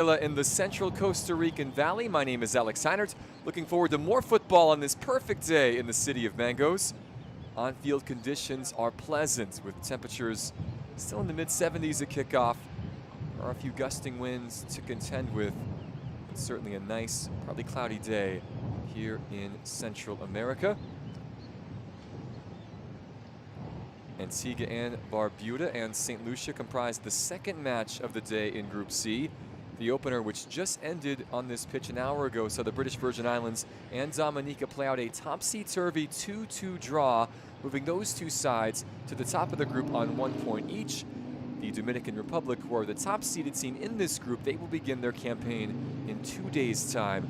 In the central Costa Rican Valley. My name is Alex Heinert. Looking forward to more football on this perfect day in the city of mangoes. On-field conditions are pleasant with temperatures still in the mid-70s at kickoff. There are a few gusting winds to contend with. It's certainly a nice, probably cloudy day here in Central America. Antigua and Barbuda and St. Lucia comprise the second match of the day in Group C. The opener, which just ended on this pitch an hour ago, saw the British Virgin Islands and Dominica play out a topsy-turvy 2-2 draw, moving those two sides to the top of the group on 1 point each. The Dominican Republic, who are the top-seeded team in this group, they will begin their campaign in 2 days' time.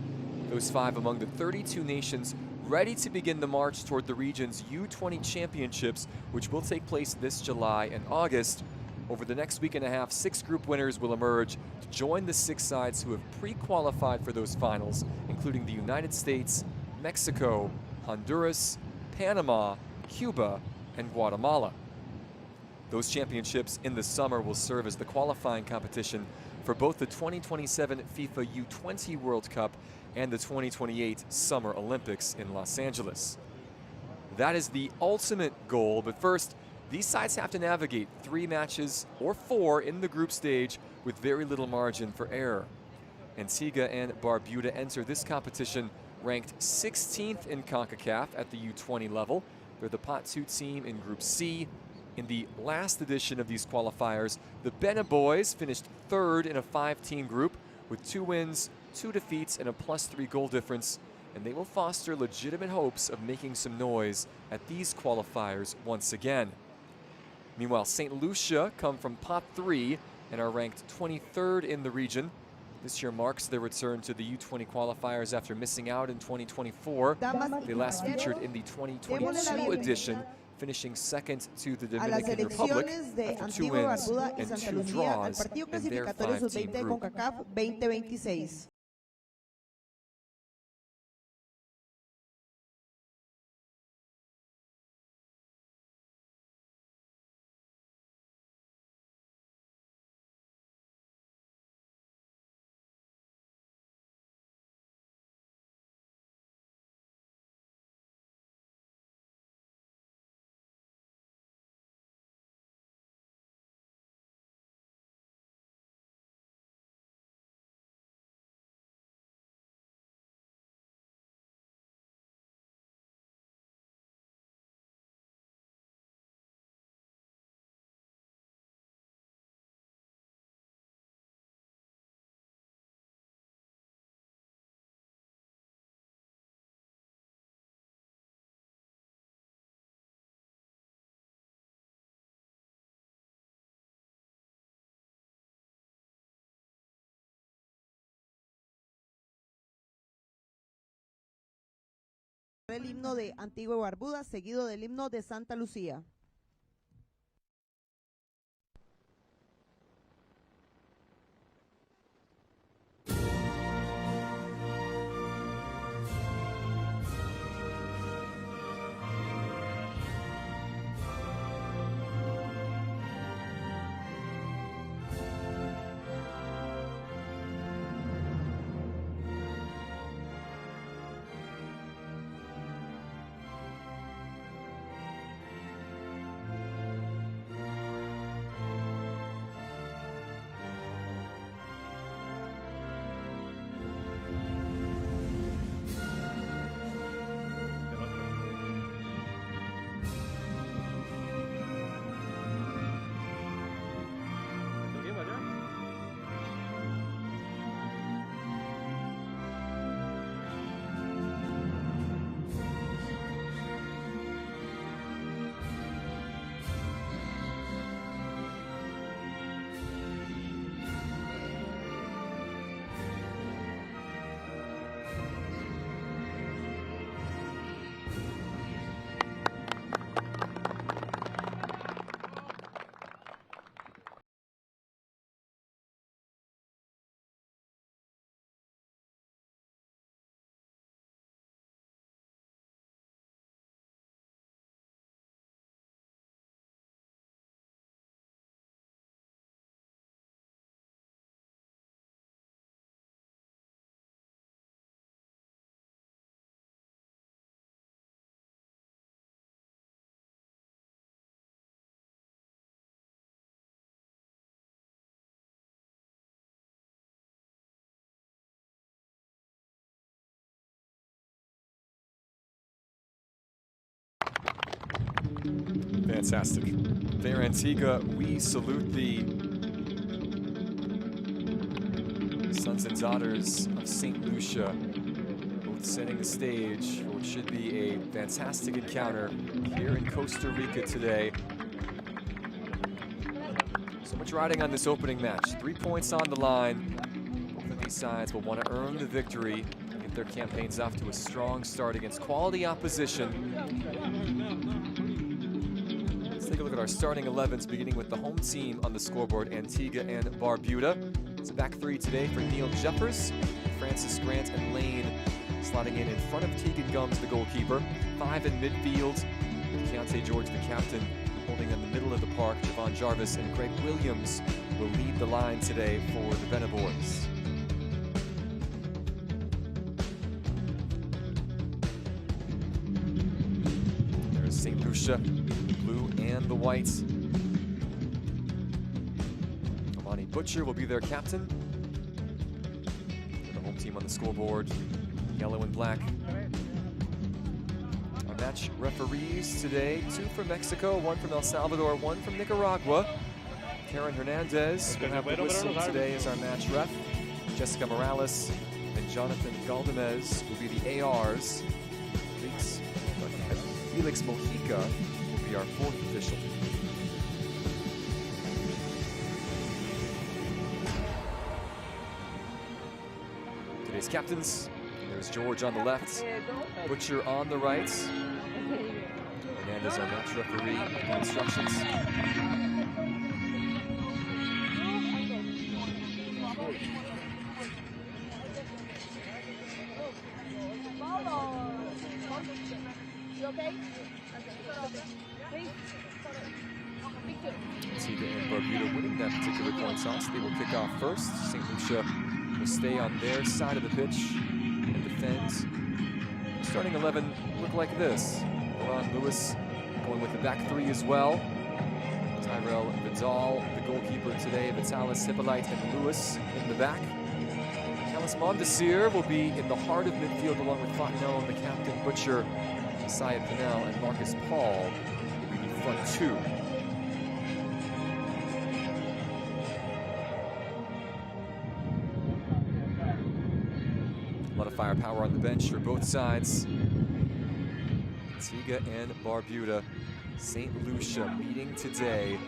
Those 5 among the 32 nations ready to begin the march toward the region's U20 championships, which will take place this July and August. Over the next week and a half, 6 group winners will emerge to join the 6 sides who have pre-qualified for those finals, including the United States, Mexico, Honduras, Panama, Cuba, and Guatemala. Those championships in the summer will serve as the qualifying competition for both the 2027 FIFA U20 World Cup and the 2028 Summer Olympics in Los Angeles. That is the ultimate goal, but first, these sides have to navigate 3 matches or 4 in the group stage with very little margin for error. Antigua and Barbuda enter this competition ranked 16th in Concacaf at the U20 level. They're the Pot 2 team in Group C. In the last edition of these qualifiers, the Bena Boys finished 3rd in a 5-team group with 2 wins, 2 defeats, and a +3 goal difference, and they will foster legitimate hopes of making some noise at these qualifiers once again. Meanwhile, St. Lucia come from Pot 3 and are ranked 23rd in the region. This year marks their return to the U20 qualifiers after missing out in 2024. They last featured in the 2022 edition, finishing 2nd to the Dominican Republic after 2 wins and 2 draws in their 5-team group. El himno de Antigua Barbuda, seguido del himno de Santa Lucía. Fantastic. There, Antigua, we salute the sons and daughters of St. Lucia, both setting the stage for what should be a fantastic encounter here in Costa Rica today. So much riding on this opening match. 3 points on the line. Both of these sides will want to earn the victory and get their campaigns off to a strong start against quality opposition. Let's take a look at our starting 11s, beginning with the home team on the scoreboard, Antigua and Barbuda. It's a back three today for Neil Jeffers, Francis Grant, and Lane slotting in front of Tegan Gums, the goalkeeper. 5 in midfield, Keontae George, the captain, holding in the middle of the park. Javon Jarvis and Greg Williams will lead the line today for the Bena boys. There's St. Lucia, the blue and the white. Amani Butcher will be their captain. The home team on the scoreboard, yellow and black. Our match referees today, 2 from Mexico, 1 from El Salvador, 1 from Nicaragua. Karen Hernandez will have the whistle today as our match ref. Jessica Morales and Jonathan Galdamez will be the ARs. Felix Mojica will be our 4th official. Today's captains, there's George on the left, Butcher on the right. Hernandez, our match referee, the instructions. Antigua and Barbuda winning that particular coin toss. They will kick off first. St. Lucia will stay on their side of the pitch and defend. Starting 11 look like this. Ron Lewis going with the back three as well. Tyrell Vidal, the goalkeeper today. Vitalis, Hippolyte, and Lewis in the back. Callis Mondesir will be in the heart of midfield along with Fontenelle and the captain, Butcher, Messiah Pinnell, and Marcus Paul will be the front 2. A lot of firepower on the bench for both sides. Antigua and Barbuda. St. Lucia meeting today.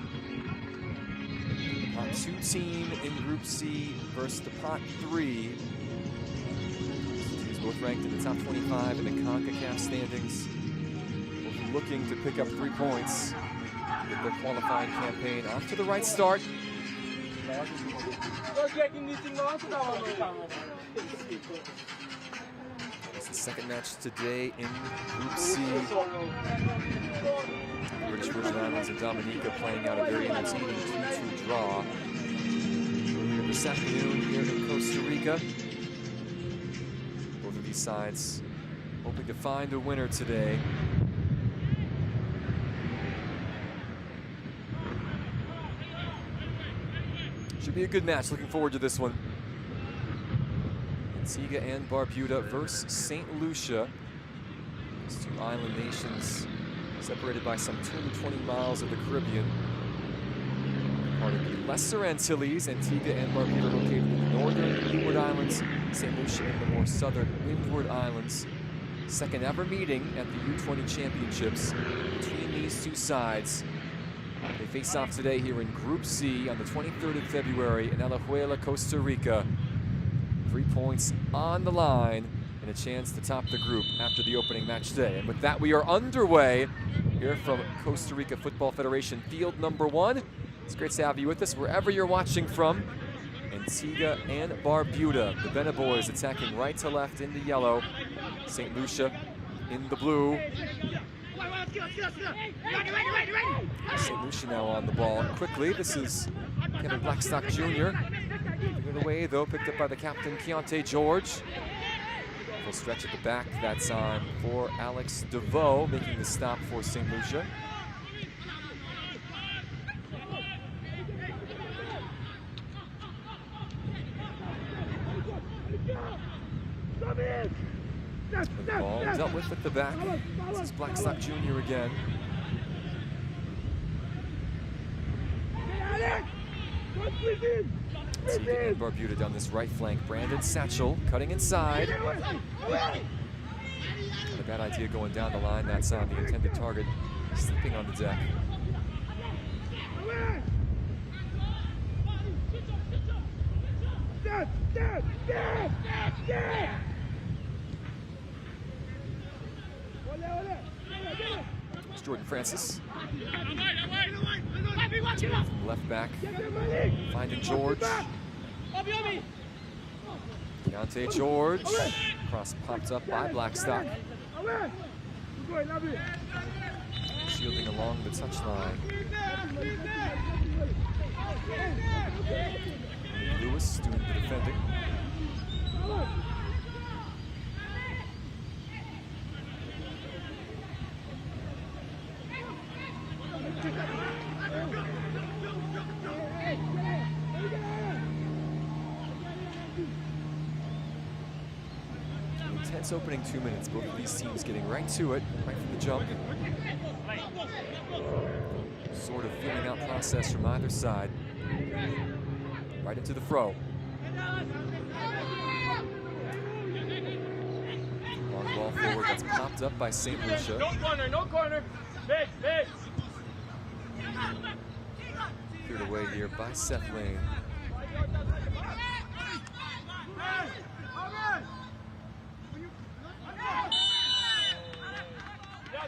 The Pot 2 team in Group C versus the Pot 3. Teams both ranked in the top 25 in the Concacaf standings. Both looking to pick up 3 points. Get their qualifying campaign off to the right start. It's the second match today in Group C. The British Virgin Islands and Dominica playing out a very entertaining 2-2 draw. Earlier this afternoon here in Costa Rica. Both of these sides hoping to find a winner today. Should be a good match. Looking forward to this one. Antigua and Barbuda versus St. Lucia. These 2 island nations separated by some 220 miles of the Caribbean. Part of the Lesser Antilles, Antigua and Barbuda located in the northern Leeward Islands, St. Lucia in the more southern Windward Islands. Second ever meeting at the U20 Championships between these 2 sides. They face off today here in Group C on the 23rd of February in Alajuela, Costa Rica. 3 points on the line and a chance to top the group after the opening match today. And with that, we are underway here from Costa Rica Football Federation field number 1. It's great to have you with us wherever you're watching from. Antigua and Barbuda, the Bena boys attacking right to left in the yellow. St. Lucia in the blue. St. Lucia now on the ball quickly. This is Kevin Blackstock Jr. Giving it away though, picked up by the captain, Keontae George. Full stretch at the back that time for Alex DeVoe, making the stop for St. Lucia. And the ball dealt with at the back. This is Blackstock Jr. again. Antigua and Barbuda down this right flank. Brandon Satchel cutting inside. Not a bad idea going down the line. That's on the intended target. Sleeping on the deck. It's Jordan Francis. From left back. Finding George. Deontay George. Cross popped up by Blackstock. Shielding along the touchline. Lewis doing the defending. Intense opening 2 minutes. Both of these teams getting right to it, right from the jump. Sort of feeling out process from either side. Right into the throw. Long ball forward that's popped up by St. Lucia. No corner, no corner. Big, big. Cleared away here by Seth Lane.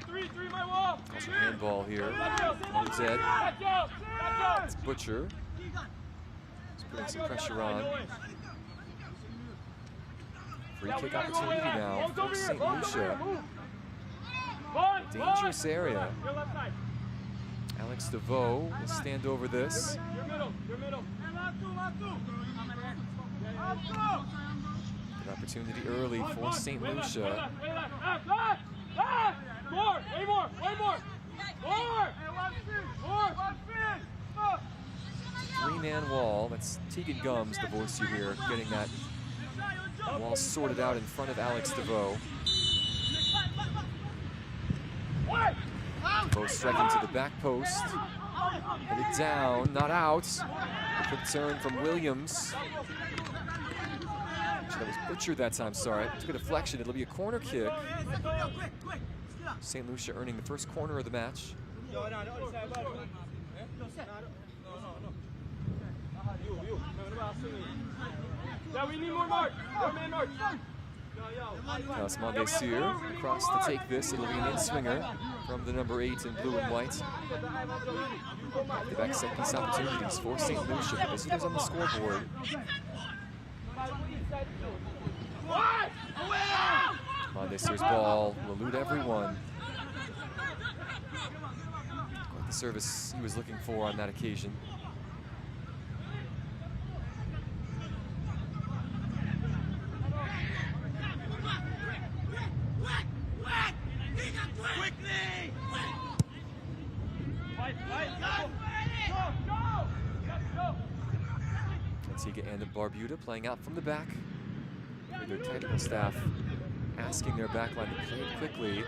Three, my wall. Also handball here. Zed. It's Butcher. He's putting some pressure on. Free kick opportunity now for St. Lucia. Dangerous area. Alex DeVoe will stand over this. Good opportunity early for St. Lucia. More! Three-man wall. That's Tegan Gums, the voice you hear, getting that wall sorted out in front of Alex DeVoe. DeVoe striking to the back post. Headed down, not out. A quick turn from Williams. That was Butcher that time, sorry. Took a deflection. It'll be a corner kick. St. Lucia earning the first corner of the match. Yeah, we need more mark. Osmond Sear across to take this. It'll be an in-swinger from the number 8 in blue and white. Back-to-back set-piece opportunities for St. Lucia. The visitors on the scoreboard. Osmond Sear's ball will elude everyone. Quite the service he was looking for on that occasion. Antigua and Barbuda playing out from the back. Their technical staff asking their backline to play it quickly.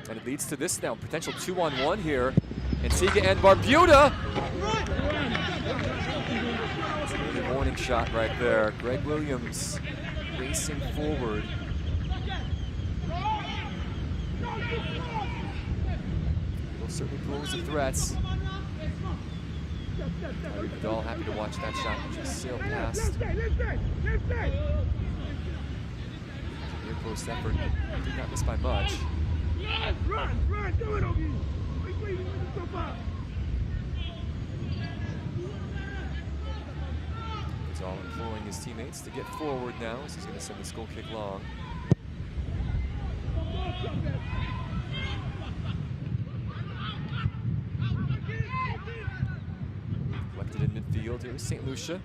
And it leads to this now, potential 2-on-1 here. Antigua and Barbuda. It's a good warning shot right there. Greg Williams racing forward. Will certainly pose the threats. Vidal happy to watch that shot just sail past. Near post effort, did not miss by much. Vidal imploring his teammates to get forward now, as he's going to send this goal kick long. Collected in midfield. Here is St. Lucia.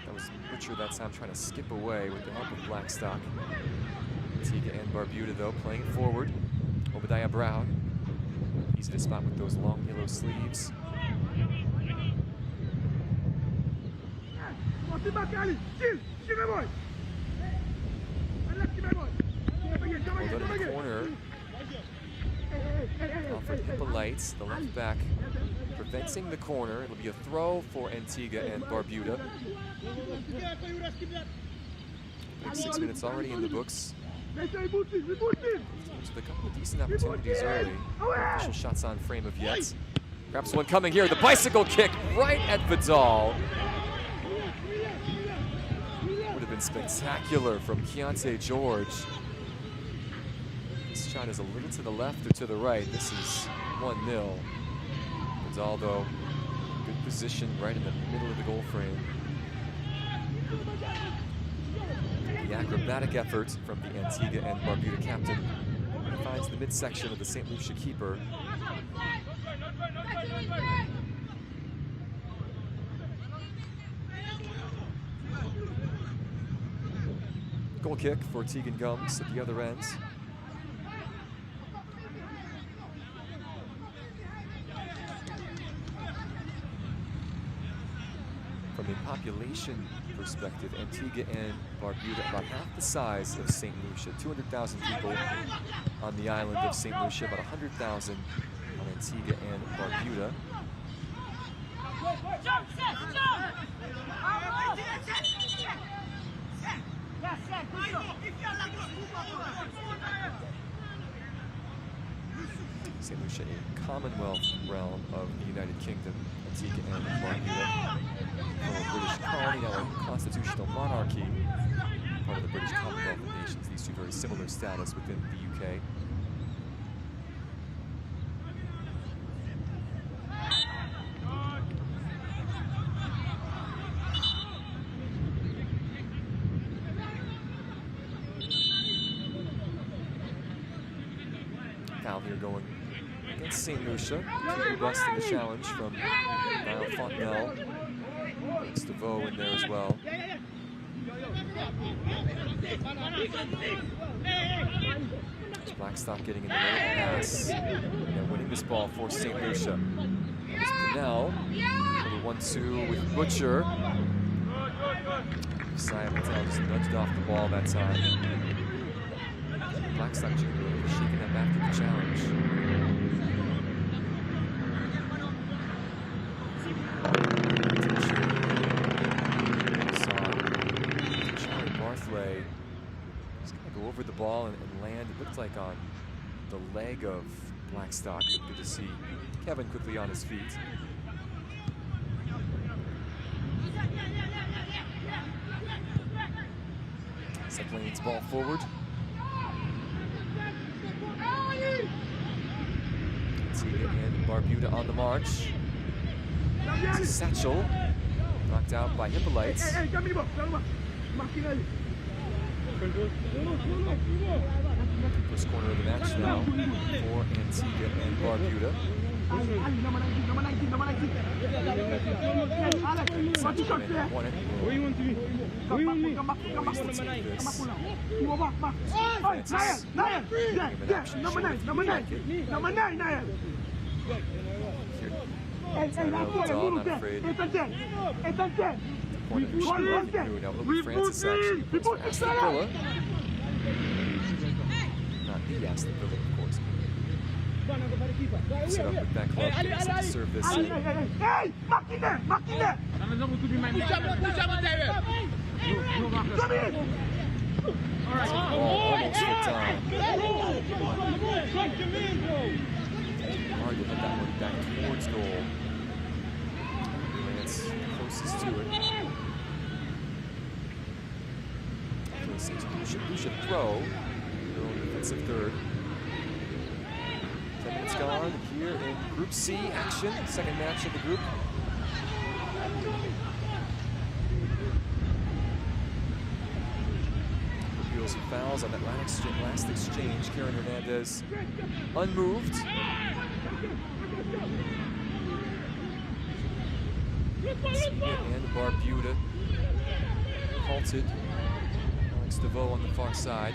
That was Butcher that time trying to skip away with the help of Blackstock. Antigua and Barbuda, though, playing it forward. Obadiah Brown. Easy to spot with those long yellow sleeves. Hold out in the corner. Alfred Hippolytes, the left back, preventing the corner. It'll be a throw for Antigua and Barbuda. Big 6 minutes already in the books. Teams with a couple of decent opportunities early. No official shots on frame of yet. Perhaps one coming here. The bicycle kick right at Vidal. Would have been spectacular from Keontae George. This shot is a little to the left or to the right. This is 1-0. Vidal, though, good position right in the middle of the goal frame. The acrobatic effort from the Antigua and Barbuda captain. He finds the midsection of the St. Lucia keeper. Goal kick for Tegan Gums at the other end. From a population perspective, Antigua and Barbuda about half the size of St. Lucia. 200,000 people on the island of St. Lucia, about 100,000 on Antigua and Barbuda. St. Lucia, a Commonwealth realm of the United Kingdom. Antigua and Barbuda, a British colony, now a constitutional monarchy, part of the British Commonwealth of Nations. These two very similar status within the UK. Foul here going against St. Lucia. Robust in the challenge from Niall Fontenelle. It's DeVoe in there as well. It's Blackstock getting in the way of the pass. And winning this ball for St. Lucia. That was Pinnell. Little 1-2 with Butcher. Josiah Patel just nudged off the ball that time. Blackstock Jr. really shaking up after the challenge. Charlie Barthley is going to go over the ball and land, it looked like on the leg of Blackstock. Good to see Kevin quickly on his feet. St. Lane's ball forward. Antigua and Barbuda on the march. Satchel knocked out by Hippolytes. First corner of the match now for Antigua and Barbuda. Satchel won it. Not afraid. Francis actually plays for Aston Villa. Not the Aston Villa, of course. Set up with that club, gets to serve this in. Almost hit time. Hard to hit that one back towards goal. Lance closest to it. Lucia throw. Their own defensive third. 10 minutes gone here in Group C action. Second match of the group. Appeals and fouls on that last exchange. Karen Hernandez unmoved. Antigua and Barbuda halted. Alex DeVoe on the far side.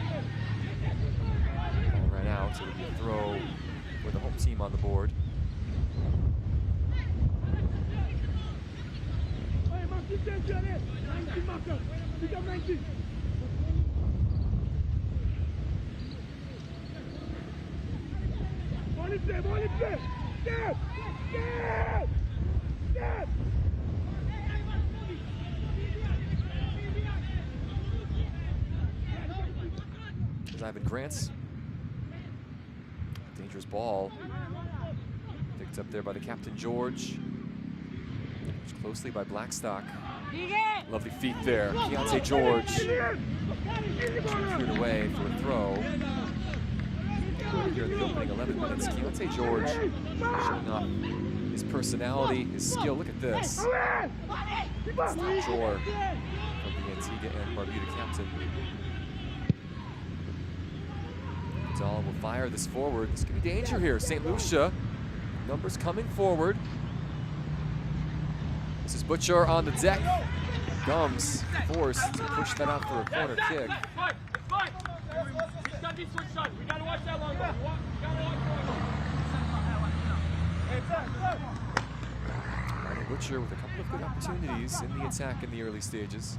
Ball ran out, so it'll be a throw with the home team on the board. There's Ivan Grants. Dangerous ball. Picked up there by the captain, George. Watched closely by Blackstock. Lovely feet there. Keontae George. Cleared away for a throw. Here in the opening 11 minutes, Keontae George showing off his personality, his skill. Look at this. It's the drawer of the Antigua and Barbuda captain. Vidal will fire this forward. This could be danger here. St. Lucia, numbers coming forward. This is Butcher on the deck. Gums forced to push that out for a corner kick. We gotta watch that long ball. Butcher with a couple of good opportunities in the attack in the early stages.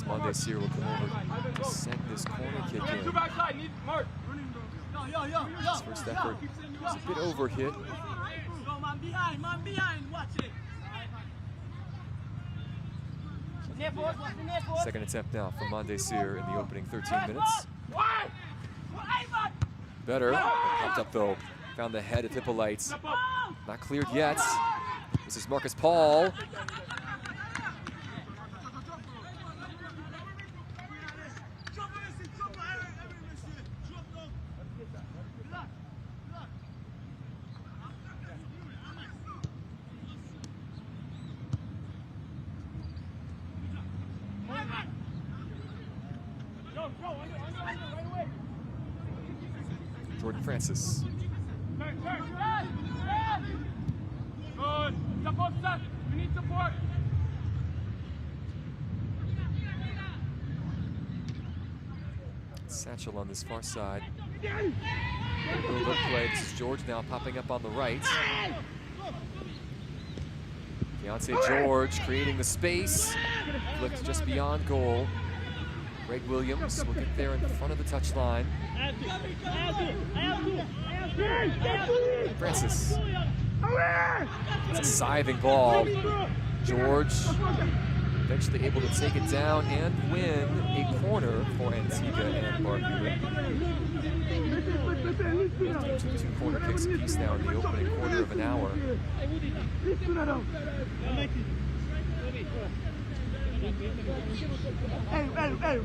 Monday Sear will come over to send this corner kick in. His first effort was a bit overhit. Second attempt now from Monday Sear in the opening 13 minutes. Better. Popped up though. Found the head of Hippolyte. Not cleared yet. This is Marcus Paul. Jordan Francis. We need support. Satchel on this far side. Build-up play. This is George now popping up on the right. Keontae George creating the space. Flipped just beyond goal. Greg Williams will get there in front of the touchline. Francis. It's a scything ball. George eventually able to take it down and win a corner for Antigua and Barbuda. 2 corner kicks apiece now in the opening quarter of an hour. Hey,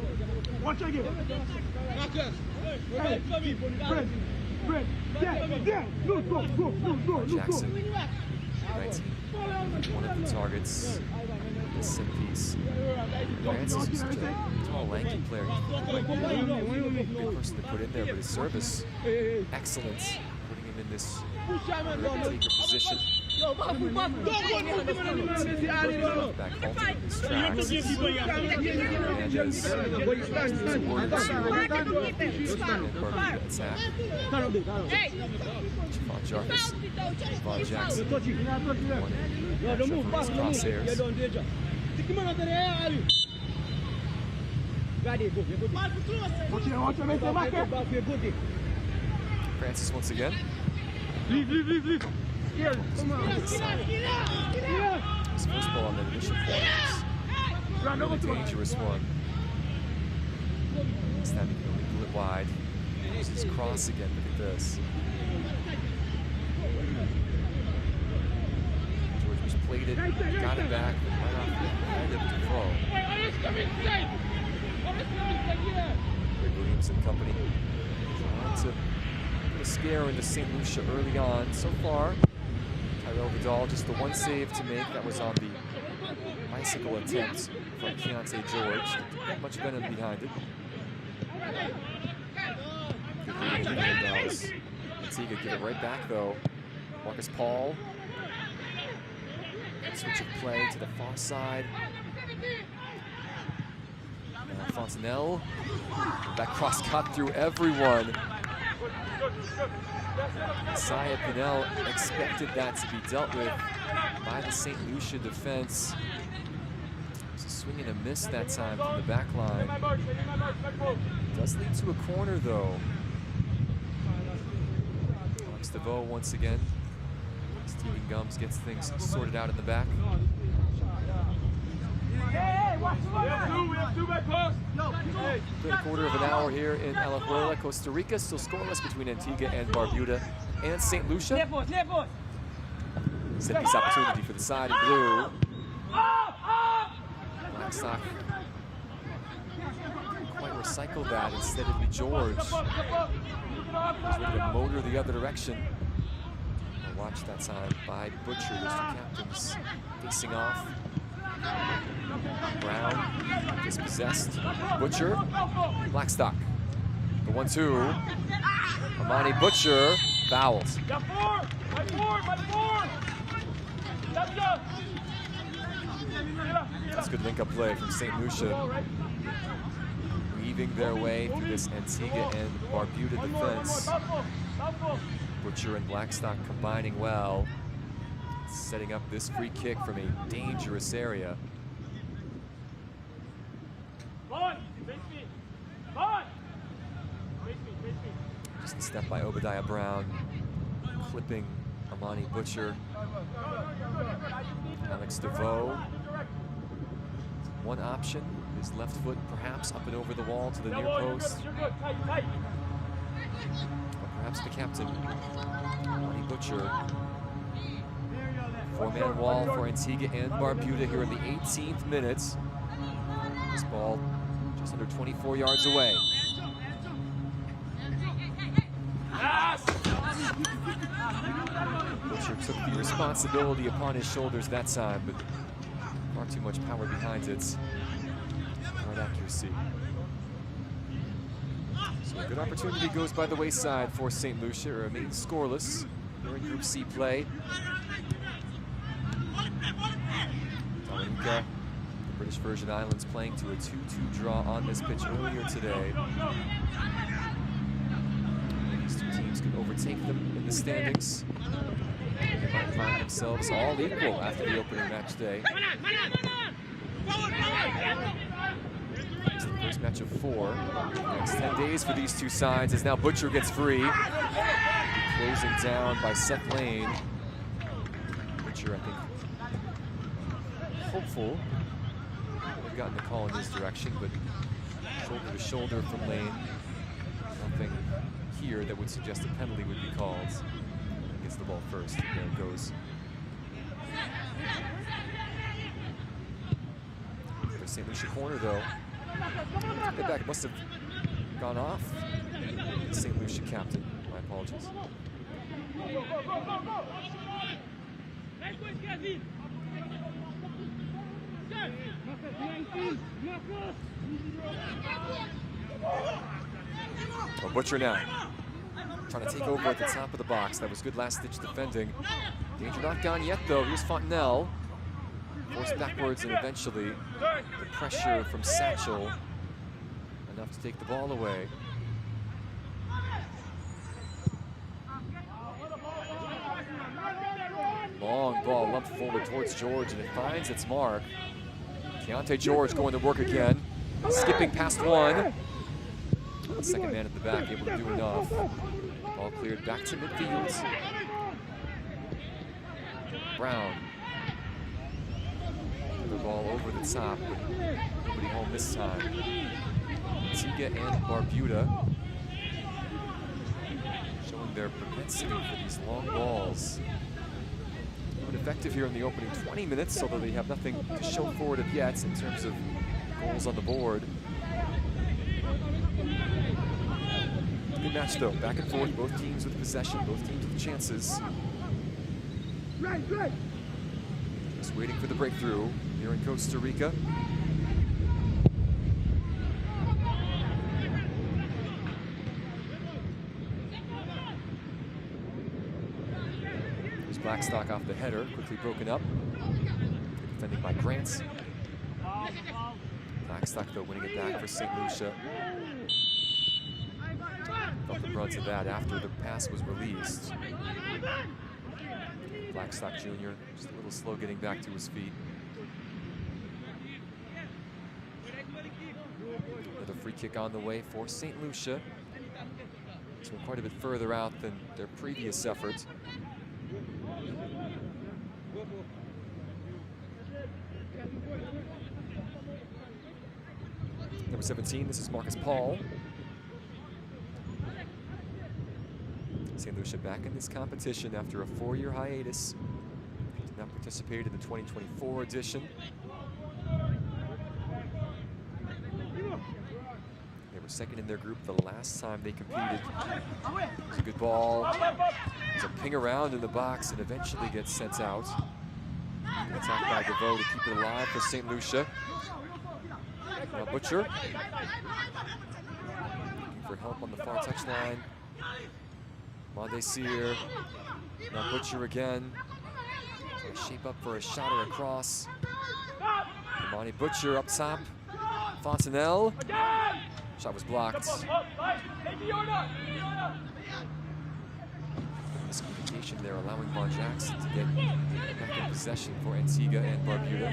watch again. Jackson, 19, one of the targets. This set piece. Francis is such a tall, lanky player. Good person to put in there, but his service, excellent. Putting him in this taker position. Back halted in his tracks. Hernandez attack. Javon Jarvis, Javon Jackson. One crosshairs. Francis once again. Leave. His first ball on the initial corner was a really dangerous one. This time he can only pull it wide. Uses his cross again. Look at this. George was plated, got it back, but right off the end of the throw. Greg Williams and company trying to put a scare into St. Lucia early on. So far, Tyrell Vidal just the one save to make. That was on the bicycle attempt from Keontae George. Not much venom behind it. Good reading of the Vidals. Antigua get it right back though. Marcus Paul. Switch of play to the far side. Now Fontenelle. That cross cut through everyone. Isaiah Pinnell expected that to be dealt with by the St. Lucia defense. It was a swing and a miss that time from the back line. Does lead to a corner though. Alex DeVoe once again. His Steven Gums gets things sorted out in the back. We have two back post. Third quarter of an hour here in Alajuela, Costa Rica. Still scoreless between Antigua and Barbuda and St. Lucia. Set piece opportunity for the side in blue. Blackstock didn't quite recycle that. Instead it'll be George. He's ready to motor the other direction. Watch that time by Butcher. Those two captains facing off. Brown dispossessed. Butcher. Blackstock. The 1-2. Amani Butcher fouls. Got four. My four. That's good link-up play from St. Lucia. Weaving their way through this Antigua and Barbuda defense. Butcher and Blackstock combining well, setting up this free kick from a dangerous area. Just a step by Obadiah Brown, clipping Amani Butcher. Alex DeVoe. One option, his left foot perhaps up and over the wall to the near post. Or perhaps the captain, Amani Butcher. Four-man wall for Antigua and Barbuda here in the 18th minute. This ball just under 24 yards away. Butcher took the responsibility upon his shoulders that time, but far too much power behind it. Hard accuracy. So a good opportunity goes by the wayside for St. Lucia. It remains scoreless. They're in Group C play. Dominica, the British Virgin Islands, playing to a 2-2 draw on this pitch earlier today. These two teams can overtake them in the standings. They might find themselves all equal after the opening match day. It's the first match of 4. The next 10 days for these two sides as now Butcher gets free. Closing down by Seth Lane. Butcher, I think, hopeful. They've gotten the call in his direction, but shoulder to shoulder from Lane. Nothing here that would suggest a penalty would be called. Gets the ball first, and there it goes. The St. Lucia corner, though. The back must have gone off. The St. Lucia captain. My apologies. Well, Butcher now. Trying to take over at the top of the box. That was good last-ditch defending. Danger not gone yet, though. Here's Fontenelle. Forced backwards, and eventually the pressure from Satchel enough to take the ball away. Long ball lumped forward towards George, and it finds its mark. Keontae George going to work again. Skipping past one. The second man at the back able to do enough. Ball cleared back to midfield. Brown. The ball over the top, but nobody home this time. Antigua and Barbuda showing their propensity for these long balls. Been effective here in the opening 20 minutes, although they have nothing to show for it yet in terms of goals on the board. Good match though, back and forth, both teams with possession, both teams with chances. Just waiting for the breakthrough here in Costa Rica. There's Blackstock off the header, quickly broken up. Defending by Grants. Blackstock though winning it back for St. Lucia. Felt the brunt of that after the pass was released. Blackstock Jr. just a little slow getting back to his feet. Another free kick on the way for St. Lucia. So quite a bit further out than their previous effort. Number 17, this is Marcus Paul. St. Lucia back in this competition after a 4-year hiatus. Did not participate in the 2024 edition. They were second in their group the last time they competed. It's a good ball. It's a ping around in the box and eventually gets sent out. Attack by DeVoe to keep it alive for St. Lucia. Now Butcher looking for help on the far touchline. Mondesir. Now Butcher again. Trying to shape up for a shot or a cross. Monty Butcher up top. Fontenelle. Shot was blocked. Miscommunication there, allowing Von Jackson to get back in possession for Antigua and Barbuda.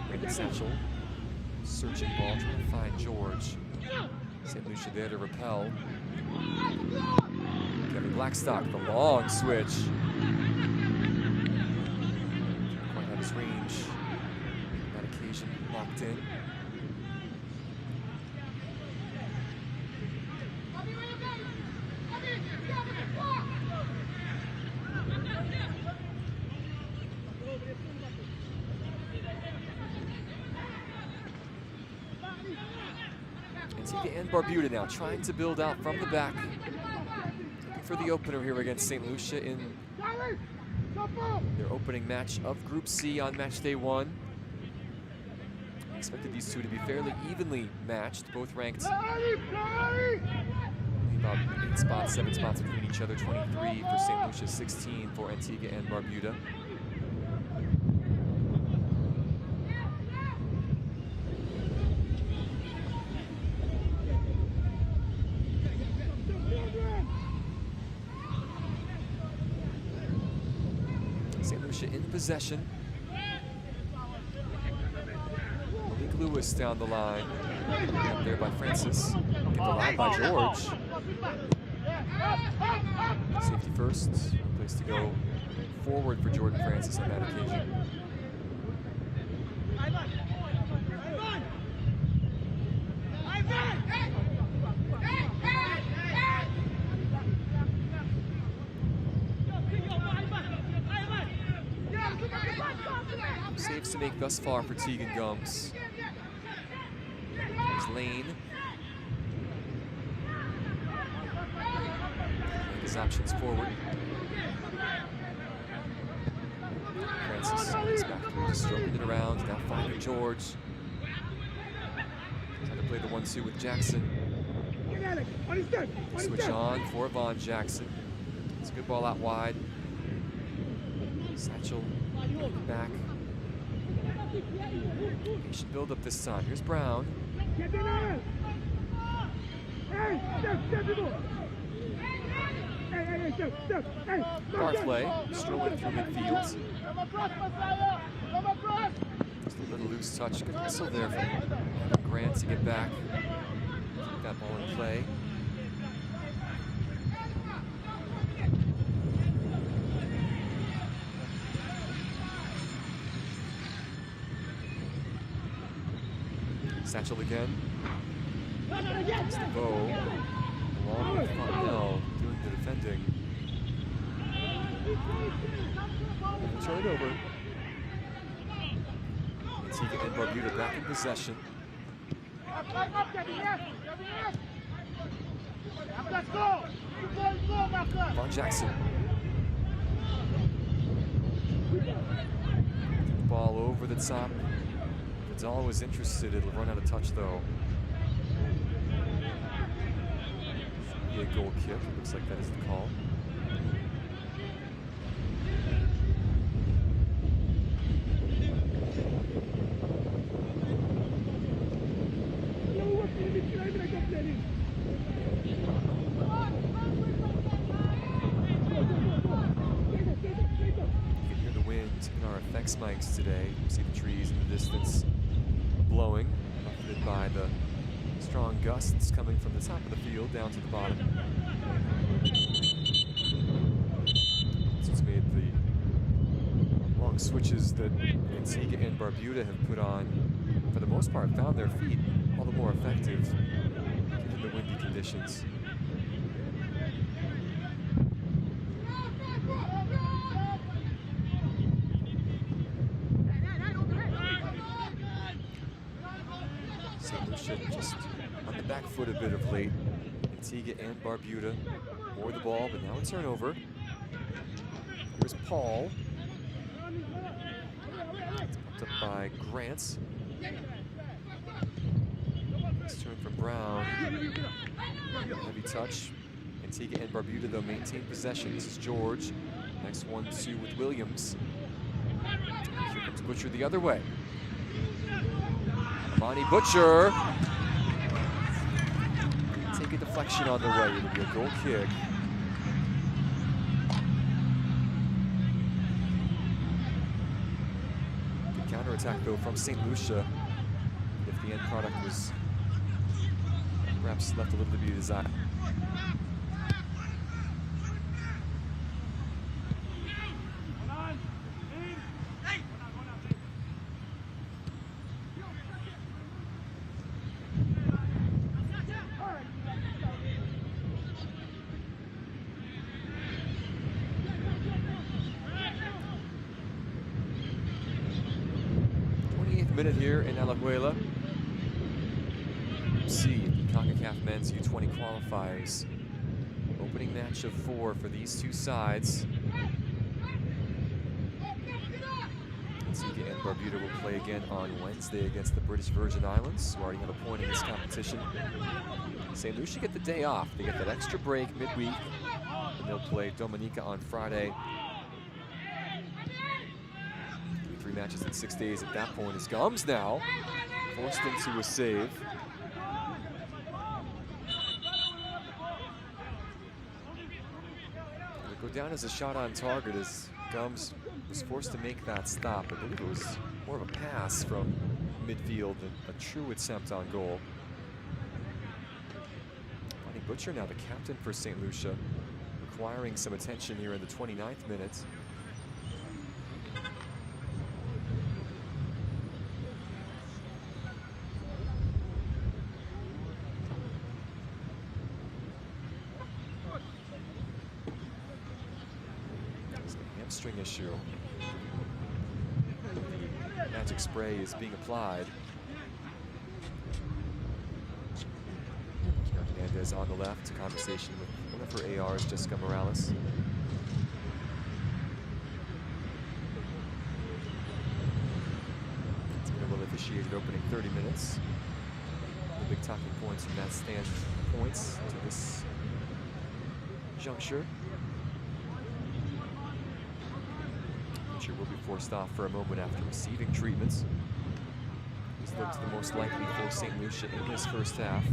Brandon Satchel, searching ball, trying to find George. St. Lucia there to repel. Kevin Blackstock, the long switch. Quite out his range. That occasion locked in. Antigua and Barbuda now trying to build out from the back. Looking for the opener here against St. Lucia in their opening match of Group C on match day 1. I expected these two to be fairly evenly matched, both ranked only about 8 spots, 7 spots between each other, 23 for St. Lucia, 16 for Antigua and Barbuda. St. Lucia in possession. Malik Lewis down the line. Up there by Francis. Get the line by George. Safety first. Place to go forward for Jordan Francis on that occasion. Saves to make thus far for Tegan Gums. There's Lane. Make his options forward. Francis gets back through, just stroking it around. Now finding George. Trying to play the 1-2 with Jackson. Switch on for Von Jackson. It's a good ball out wide. Satchel back. He should build up this time. Here's Brown. Barclay strolling through midfield. Just a little loose touch. Good hustle there from Grant to get back. Keep that ball in play. Satchel again. It's DeVoe, along with Fontenelle, doing the defending. And turn it over. Antigua and Barbuda back in possession. Von Jackson. The ball over the top. Vidal was interested. It'll run out of touch though. Should be a goal kick. It looks like that is the call. You can hear the wind in our effects mics today. You see the trees in the distance blowing, buffeted by the strong gusts coming from the top of the field down to the bottom. strong switches that Antigua and Barbuda have put on, for the most part, found their feet all the more effective given the windy conditions. St. Lucia just on the back foot a bit of late. Antigua and Barbuda more the ball, but now a turnover. Here's Paul. It's popped up by Grants. Nice turn from Brown. Heavy touch. Antigua and Barbuda, though, maintain possession. This is George. Next 1-2 with Williams. Here comes Butcher the other way. Monty Butcher. Take a deflection on the way. It'll be a goal kick. Good counterattack, though, from St. Lucia. If the end product was perhaps left a little to be desired. Minute here in Alajuela. C, the Concacaf Men's U20 Qualifiers. Opening match of 4 for these two sides. Antigua and Barbuda will play again on Wednesday against the British Virgin Islands, who already have a point in this competition. St. Lucia get the day off. They get that extra break midweek, and they'll play Dominica on Friday. 3 matches in 6 days at that point as Gums now forced into a save. It'll go down as a shot on target as Gums was forced to make that stop. I believe it was more of a pass from midfield than a true attempt on goal. Monty Butcher now the captain for St. Lucia, requiring some attention here in the 29th minute. Hamstring issue. The magic spray is being applied. Hernandez on the left, conversation with one of her ARs, Jessica Morales. It's been a little officiated opening 30 minutes. The big talking points from that stand points to this juncture. Will be forced off for a moment after receiving treatments. He's looked the most likely for St. Lucia in this first half.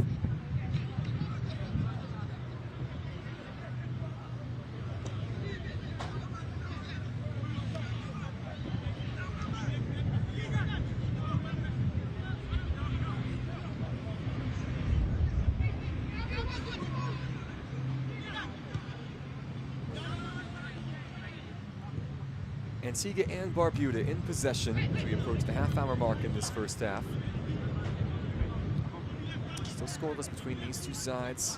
Antigua and Barbuda in possession as we approach the half-hour mark in this first half. Still scoreless between these two sides.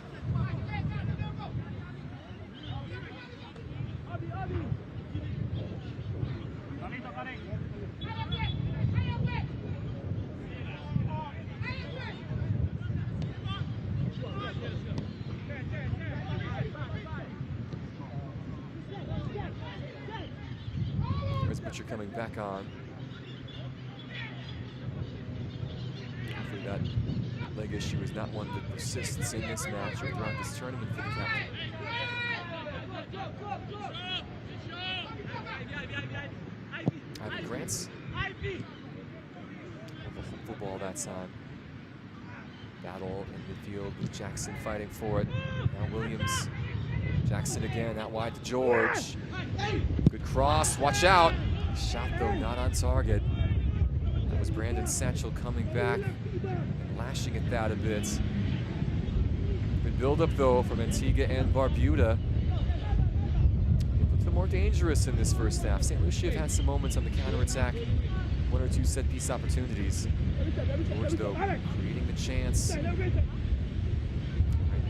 Butcher coming back on. Hopefully that leg issue is not one that persists in this match or throughout this tournament for the captain. Ivan Grants. Hopeful ball that time. Battle in midfield with Jackson fighting for it. Now Williams. Jackson again, out wide to George. Good cross, watch out. Shot though not on target. That was Brandon Satchel coming back and lashing at that a bit. Good build up though from Antigua and Barbuda. It looked a little more dangerous in this first half. St. Lucia have had some moments on the counterattack, 1 or 2 set-piece opportunities. George, though, creating the chance. Brandon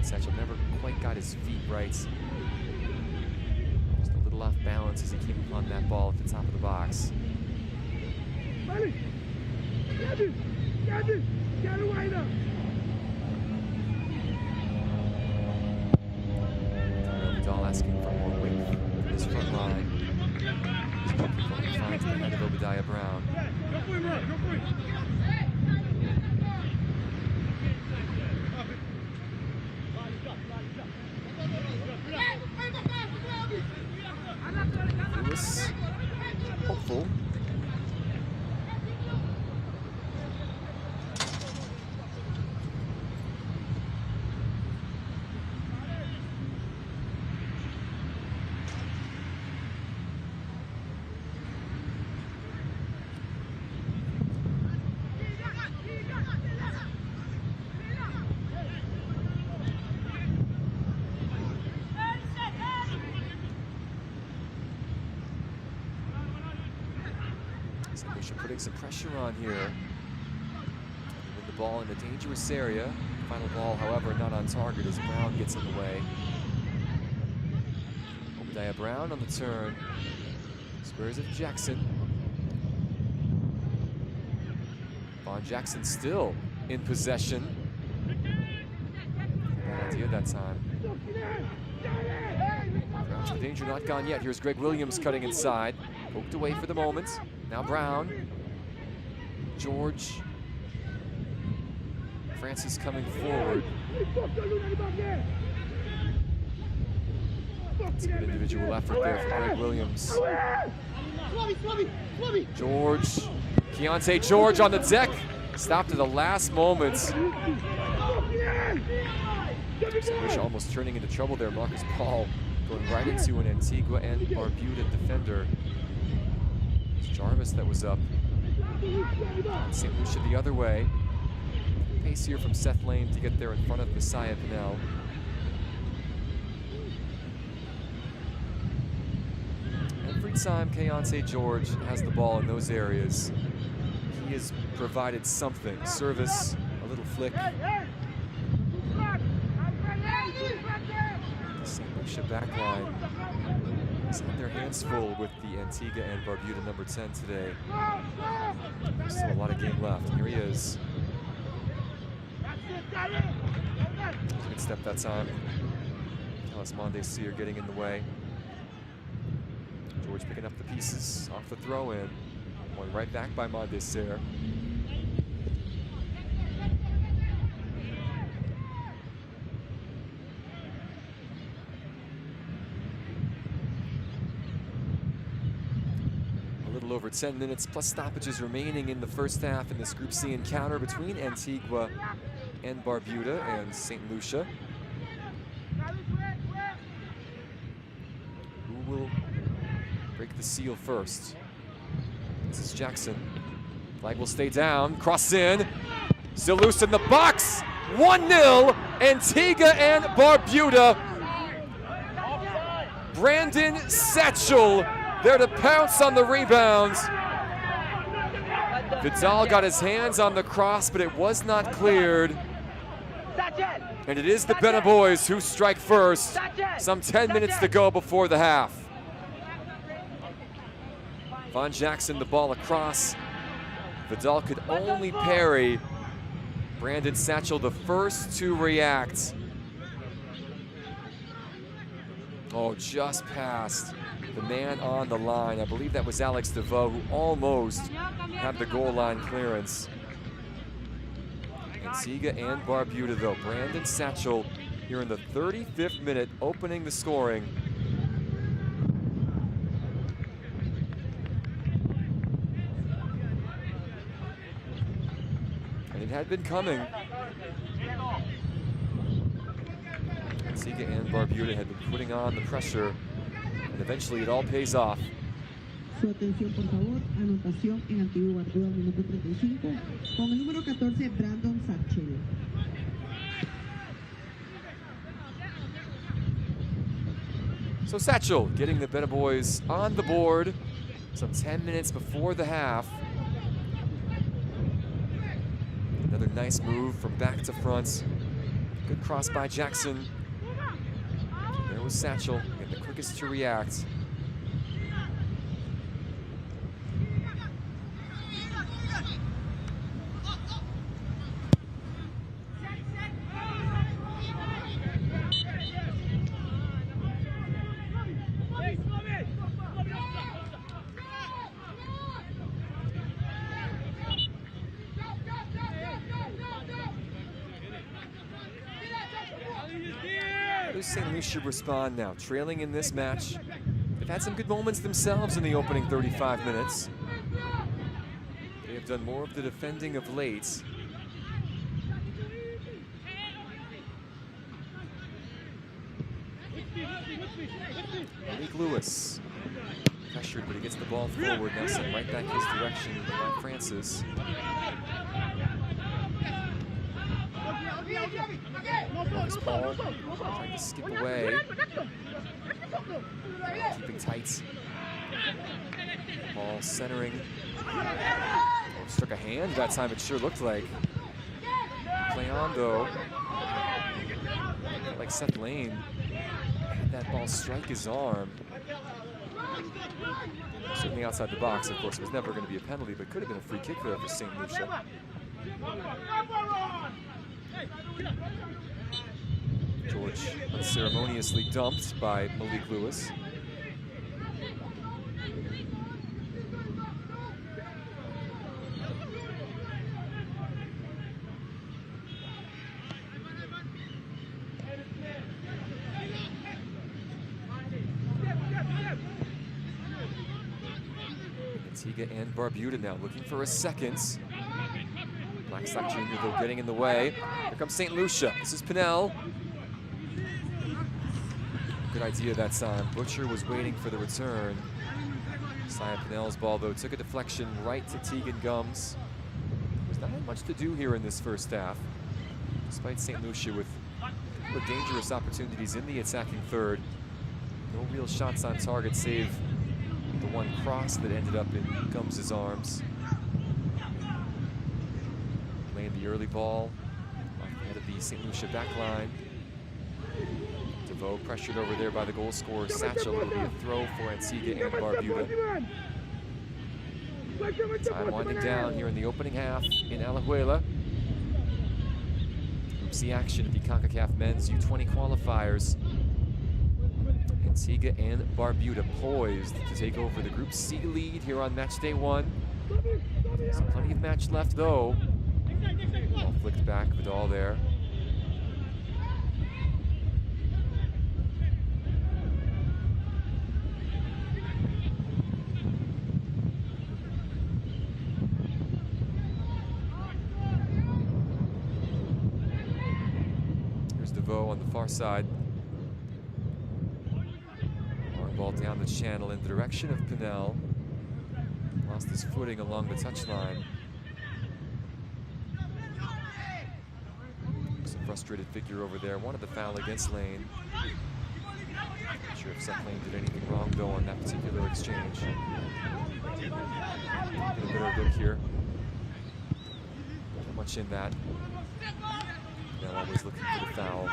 Satchel never quite got his feet right. Just a little off balance as he came upon that ball at the top of the box. Vidal asking for more width in his front line. He's looking for the finds the head of Obadiah Brown. Lewis, hopeful. Lucia putting some pressure on here. With the ball in a dangerous area. Final ball, however, not on target as Brown gets in the way. Obadiah Brown on the turn. Squares it Jackson. Von Jackson still in possession. Bad idea that time. Brown's the danger not gone yet. Here's Greg Williams cutting inside. Poked away for the moment. Now Brown. George. Francis coming forward. It's a good individual effort there for Greg Williams. George. Keontae George on the deck. Stopped at the last moment. Lucia almost turning into trouble there. Marcus Paul going right into an Antigua and Barbuda defender. Jarvis that was up. St. Lucia the other way. Pace here from Seth Lane to get there in front of Messiah Pinnell. Every time Keontae George has the ball in those areas, he has provided something. Service, a little flick. The St. Lucia backline has had their hands full with the Antigua and Barbuda number 10 today. There's still a lot of game left. Here he is. Good step that time. Kellis Mondesir getting in the way. George picking up the pieces off the throw-in. One right back by Mondesir. Over 10 minutes plus stoppages remaining in the first half in this Group C encounter between Antigua and Barbuda and St. Lucia. Who will break the seal first? This is Jackson. Flag will stay down. Cross in. Still loose in the box. 1-0 Antigua and Barbuda. Brandon Satchel there to pounce on the rebound. Vidal got his hands on the cross, but it was not cleared. And it is the Benna boys who strike first. Some 10 minutes to go before the half. Von Jackson, the ball across. Vidal could only parry. Brandon Satchel, the first to react. Oh, just past the man on the line. I believe that was Alex DeVoe, who almost had the goal line clearance. Antigua and Barbuda, though. Brandon Satchel here in the 35th minute, opening the scoring. And it had been coming. Antigua and Barbuda had been putting on the pressure. And eventually it all pays off. Su atención, por favor. Anotación en Antigua Barbuda, minuto 35, con el número 14, Brandon Satchel. So Satchel getting the Beta Boys on the board some 10 minutes before the half. Another nice move from back to front. Good cross by Jackson. There was Satchel, and the quickest to react. How does St. Lucia respond now? Trailing in this match. They've had some good moments themselves in the opening 35 minutes. They have done more of the defending of late. Malik Lewis. Pressured, but he gets the ball forward. Now sent right back his direction by Francis. Marcus Paul trying to skip away. Keeping tight. Paul centering. Oh, struck a hand that time, it sure looked like. Play on though. Like Seth Lane had that ball strike his arm. Certainly outside the box, of course. It was never going to be a penalty, but could have been a free kick there for St. Lucia. George unceremoniously dumped by Malik Lewis. Antigua and Barbuda now looking for a second. Blackstock Jr. though getting in the way. Here comes St. Lucia. This is Pinnell. Good idea that time. Butcher was waiting for the return. Sia Pinnell's ball though took a deflection right to Tegan Gums. There's not much to do here in this first half, despite St. Lucia with a couple of dangerous opportunities in the attacking third. No real shots on target, save the one cross that ended up in Gums' arms. Playing the early ball ahead of the St. Lucia back line. DeVoe pressured over there by the goal scorer Satchel. It'll be a throw for Antigua and Barbuda. Time winding down here in the opening half in Alajuela. Group C action at the Concacaf Men's U20 qualifiers. Antigua and Barbuda poised to take over the Group C lead here on match day 1. There's plenty of match left though. Ball flicked back, Vidal there. Here's DeVoe on the far side. Ball down the channel in the direction of Pinnell. Lost his footing along the touchline. Some frustrated figure over there. Wanted the foul against Lane. Not sure if Seth Lane did anything wrong though on that particular exchange. Get a better look here. Not much in that. Pinnell always looking for the foul.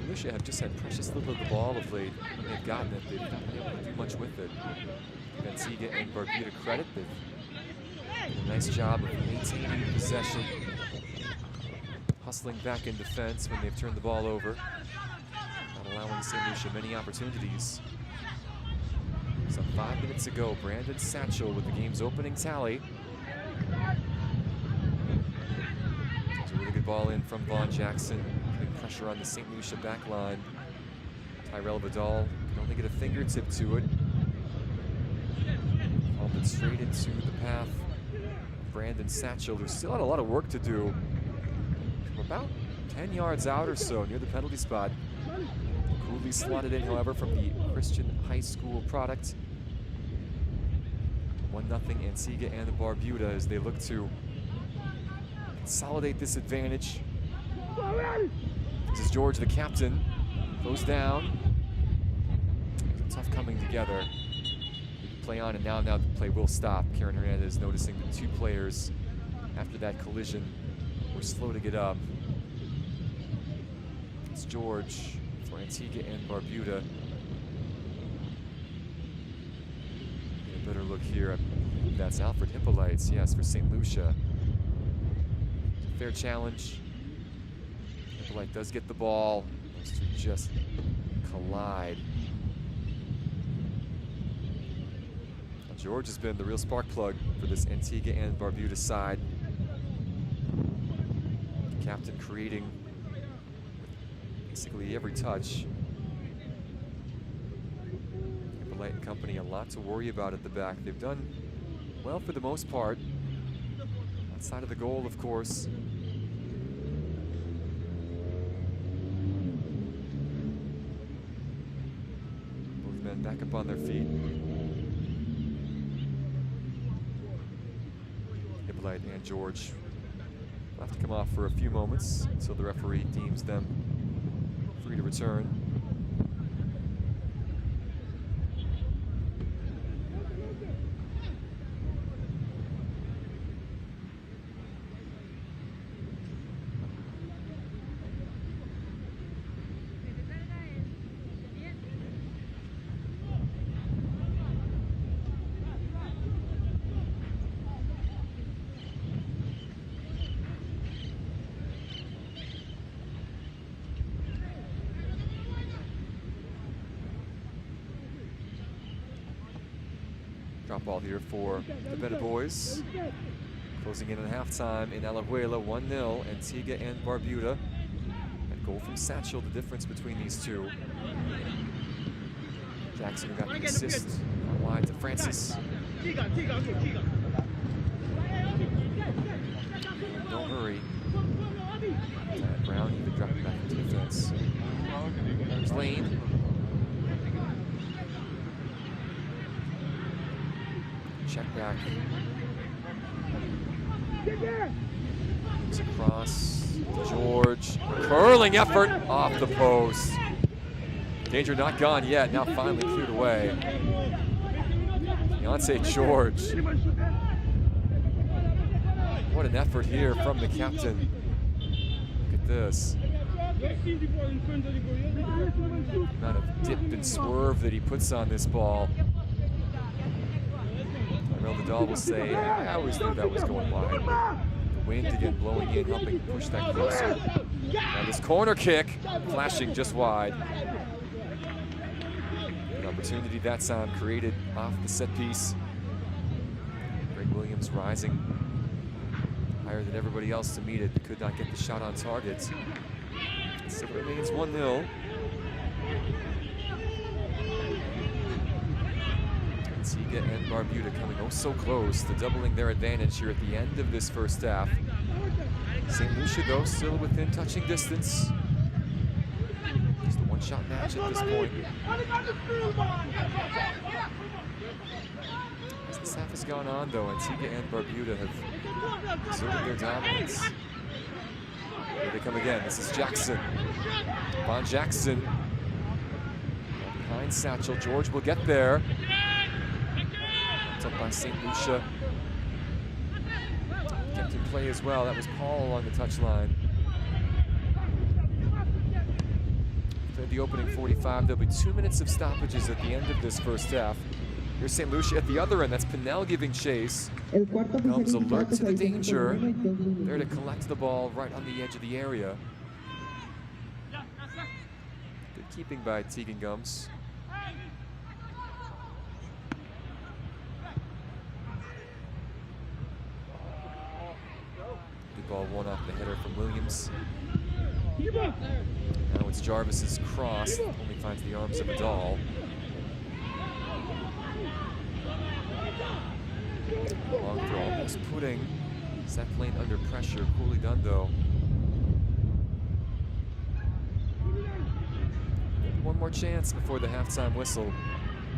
Lucia have just had precious little of the ball of late. When they've gotten it, they've not been able to do much with it. Give Antigua and Barbuda credit. They've done a nice job of maintaining possession, hustling back in defense when they've turned the ball over, not allowing St. Lucia many opportunities. Some 5 minutes ago, Brandon Satchel with the game's opening tally. It's a really good ball in from Vaughn Jackson. Pressure on the St. Lucia back line. Tyrell Vidal can only get a fingertip to it. Pumped it straight into the path of Brandon Satchel, who still had a lot of work to do. From about 10 yards out or so, near the penalty spot. Coolly slotted in, however, from the Christian High School product. 1-0 Antigua and Barbuda as they look to consolidate this advantage. This is George, the captain. Goes down. It was a tough coming together. Play on, and now the play will stop. Karen Hernandez noticing the two players after that collision were slow to get up. It's George for Antigua and Barbuda. Get a better look here. That's Alfred Hippolytes, yes, for St. Lucia. Fair challenge. Hippolyte does get the ball. Those two just collide. George has been the real spark plug for this Antigua and Barbuda side. The captain creating basically every touch. Hippolyte and company, a lot to worry about at the back. They've done well for the most part. Outside of the goal, of course. Both men back up on their feet. Hippolyte and George will have to come off for a few moments until the referee deems them free to return. Drop ball here for the Better Boys. Closing in at halftime in Alajuela, 1-0, Antigua and Barbuda. And goal from Satchel, the difference between these two. Jackson got the assist, out wide to Francis. No hurry. Brown even dropping back into defense. There's Lane. Check back. It's across to George. Curling effort off the post. Danger not gone yet. Now finally cleared away. Beyonce George. What an effort here from the captain. Look at this. The amount of dip and swerve that he puts on this ball. Vidal will say, I always knew that was going wide. The wind again blowing in, helping push that closer. And this corner kick, flashing just wide. An opportunity that sound created off the set piece. Greg Williams rising higher than everybody else to meet it. Could not get the shot on target. So it remains 1-0. Antigua and Barbuda coming oh so close to doubling their advantage here at the end of this first half. St. Lucia, though, still within touching distance. Just a one-shot match at this point. As this half has gone on, though, Antigua and Barbuda have exerted their dominance. Here they come again. This is Jackson. Von Jackson. Behind Satchel. George will get there. Up by St. Lucia. Kept in play as well. That was Paul along the touchline. Played the opening 45. There'll be 2 minutes of stoppages at the end of this first half. Here's St. Lucia at the other end. That's Pinnell giving chase. Comes alert to the danger. There to collect the ball right on the edge of the area. Good keeping by Tegan Gums. Ball one off the header from Williams. Now it's Jarvis's cross. Only finds the arms of Vidal. Long throw, almost putting set plane under pressure. Poorly done though. One more chance before the halftime whistle.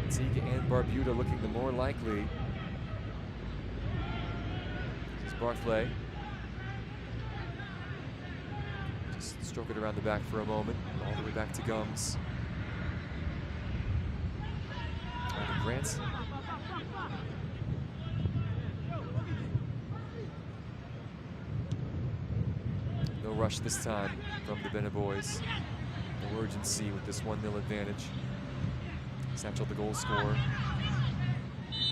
Antigua and Barbuda looking the more likely. This is Barclay. Just stroke it around the back for a moment. All the way back to Gums. Over Grant. No rush this time from the Bennett boys. No urgency with this 1-0 advantage. Satchel, the goal scorer.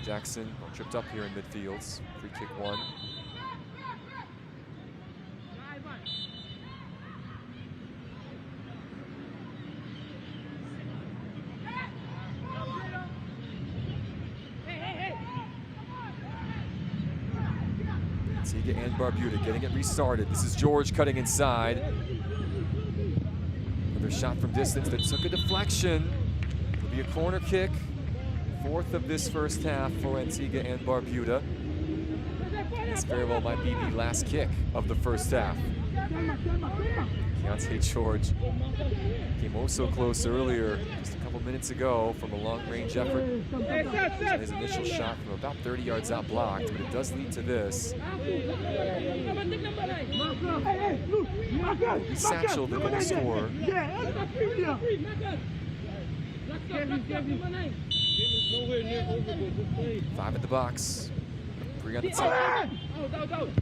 Jackson tripped up here in midfield. Free kick one. Antigua and Barbuda getting it restarted. This is George cutting inside. Another shot from distance that took a deflection. It'll be a corner kick. Fourth of this first half for Antigua and Barbuda. This very well might be the last kick of the first half. Keontae George came oh so close earlier, just a couple minutes ago, from a long-range effort. His initial shot from about 30 yards out blocked, but it does lead to this. It'll be Satchel, the goal scorer. 5 at the box. 3 on the team.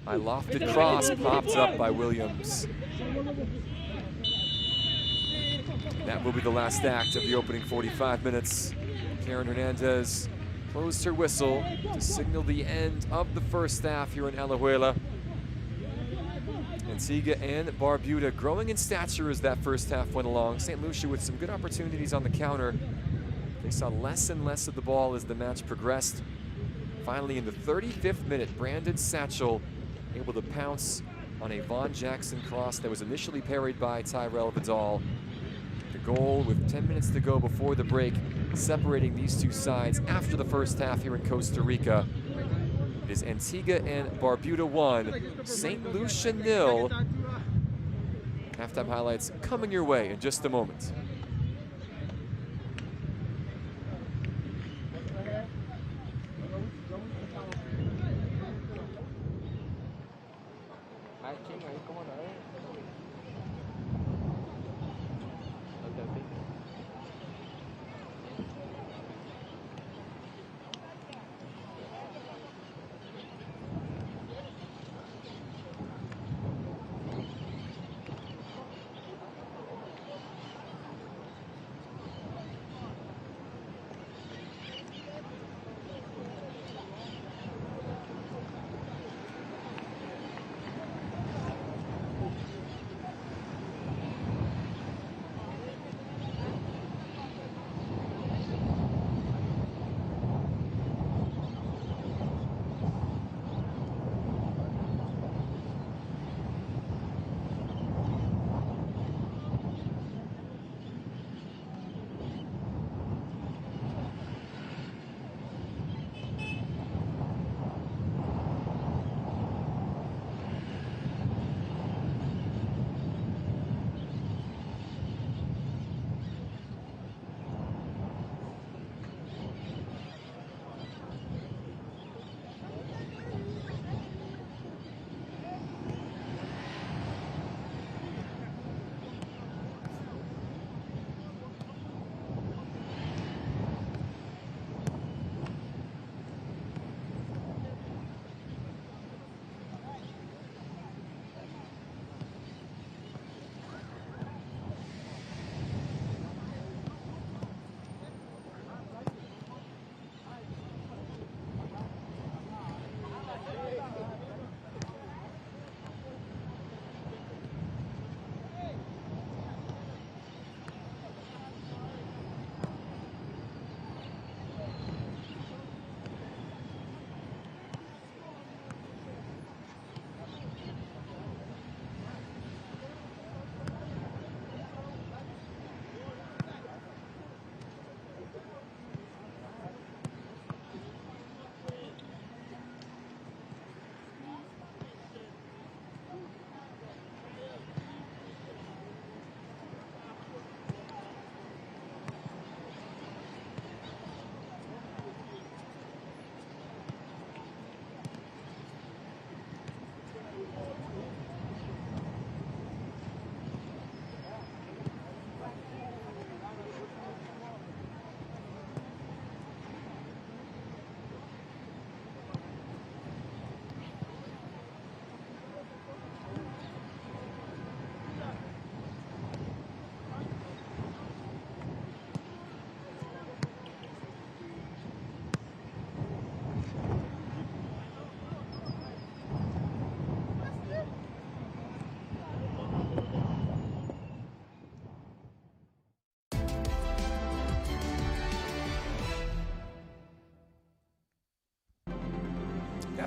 High lofted cross popped up by Williams. That will be the last act of the opening 45 minutes. Karen Hernandez closed her whistle to signal the end of the first half here in Alajuela. Antigua and Barbuda growing in stature as that first half went along. St. Lucia with some good opportunities on the counter. They saw less and less of the ball as the match progressed. Finally, in the 35th minute, Brandon Satchel able to pounce on a Von Jackson cross that was initially parried by Tyrell Vidal. The goal with 10 minutes to go before the break, separating these two sides after the first half here in Costa Rica. It is Antigua and Barbuda 1, St. Lucia 0. Halftime highlights coming your way in just a moment.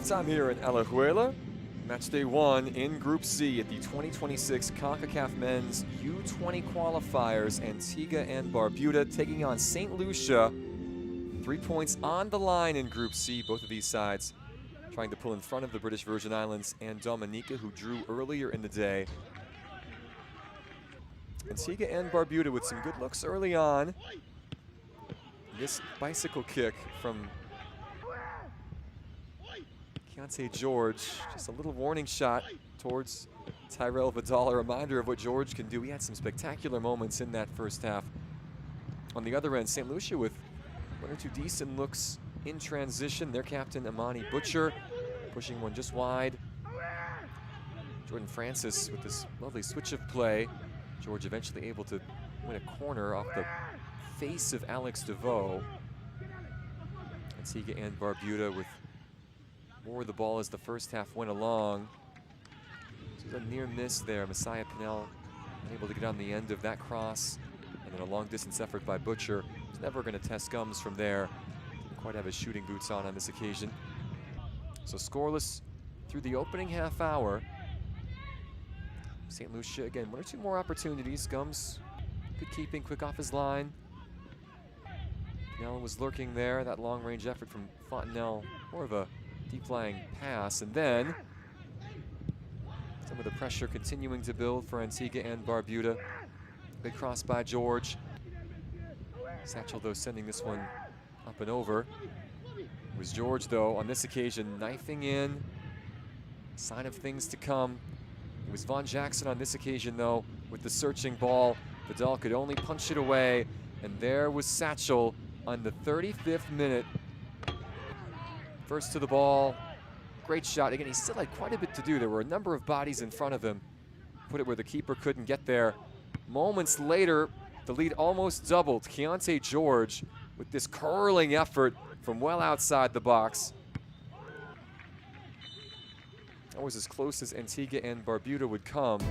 Halftime here in Alajuela. Match day 1 in Group C at the 2026 Concacaf Men's U20 Qualifiers. Antigua and Barbuda taking on St. Lucia. 3 points on the line in Group C. Both of these sides trying to pull in front of the British Virgin Islands and Dominica, who drew earlier in the day. Antigua and Barbuda with some good looks early on. This bicycle kick from Keontae George, just a little warning shot towards Tyrell Vidal, a reminder of what George can do. He had some spectacular moments in that first half. On the other end, St. Lucia with 1 or 2 decent looks in transition. Their captain, Amani Butcher, pushing one just wide. Jordan Francis with this lovely switch of play. George eventually able to win a corner off the face of Alex DeVoe. Antigua and Barbuda with more of the ball as the first half went along. So a near miss there. Messiah Pinnell unable to get on the end of that cross. And then a long distance effort by Butcher. He's never going to test Gums from there. Didn't quite have his shooting boots on this occasion. So scoreless through the opening half hour. St. Lucia, again, 1 or 2 more opportunities. Gums, good keeping, quick off his line. Pinnell was lurking there. That long-range effort from Fontenelle, more of a deep-lying pass. And then some of the pressure continuing to build for Antigua and Barbuda. Big cross by George. Satchel, though, sending this one up and over. It was George, though, on this occasion, knifing in. Sign of things to come. It was Von Jackson on this occasion, though, with the searching ball. Vidal could only punch it away. And there was Satchel on the 35th minute. First to the ball. Great shot. Again, he still had quite a bit to do. There were a number of bodies in front of him. Put it where the keeper couldn't get there. Moments later, the lead almost doubled. Keontae George with this curling effort from well outside the box. That was as close as Antigua and Barbuda would come.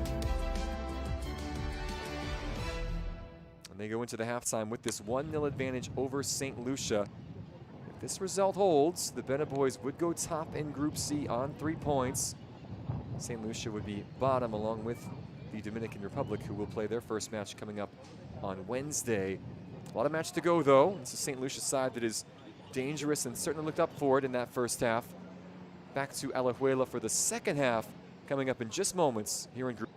And they go into the halftime with this 1-0 advantage over St. Lucia. If this result holds, the Bena boys would go top in Group C on 3 points. St. Lucia would be bottom along with the Dominican Republic, who will play their first match coming up on Wednesday. A lot of match to go, though. This is St. Lucia's side that is dangerous and certainly looked up for it in that first half. Back to Alajuela for the second half coming up in just moments here in Group.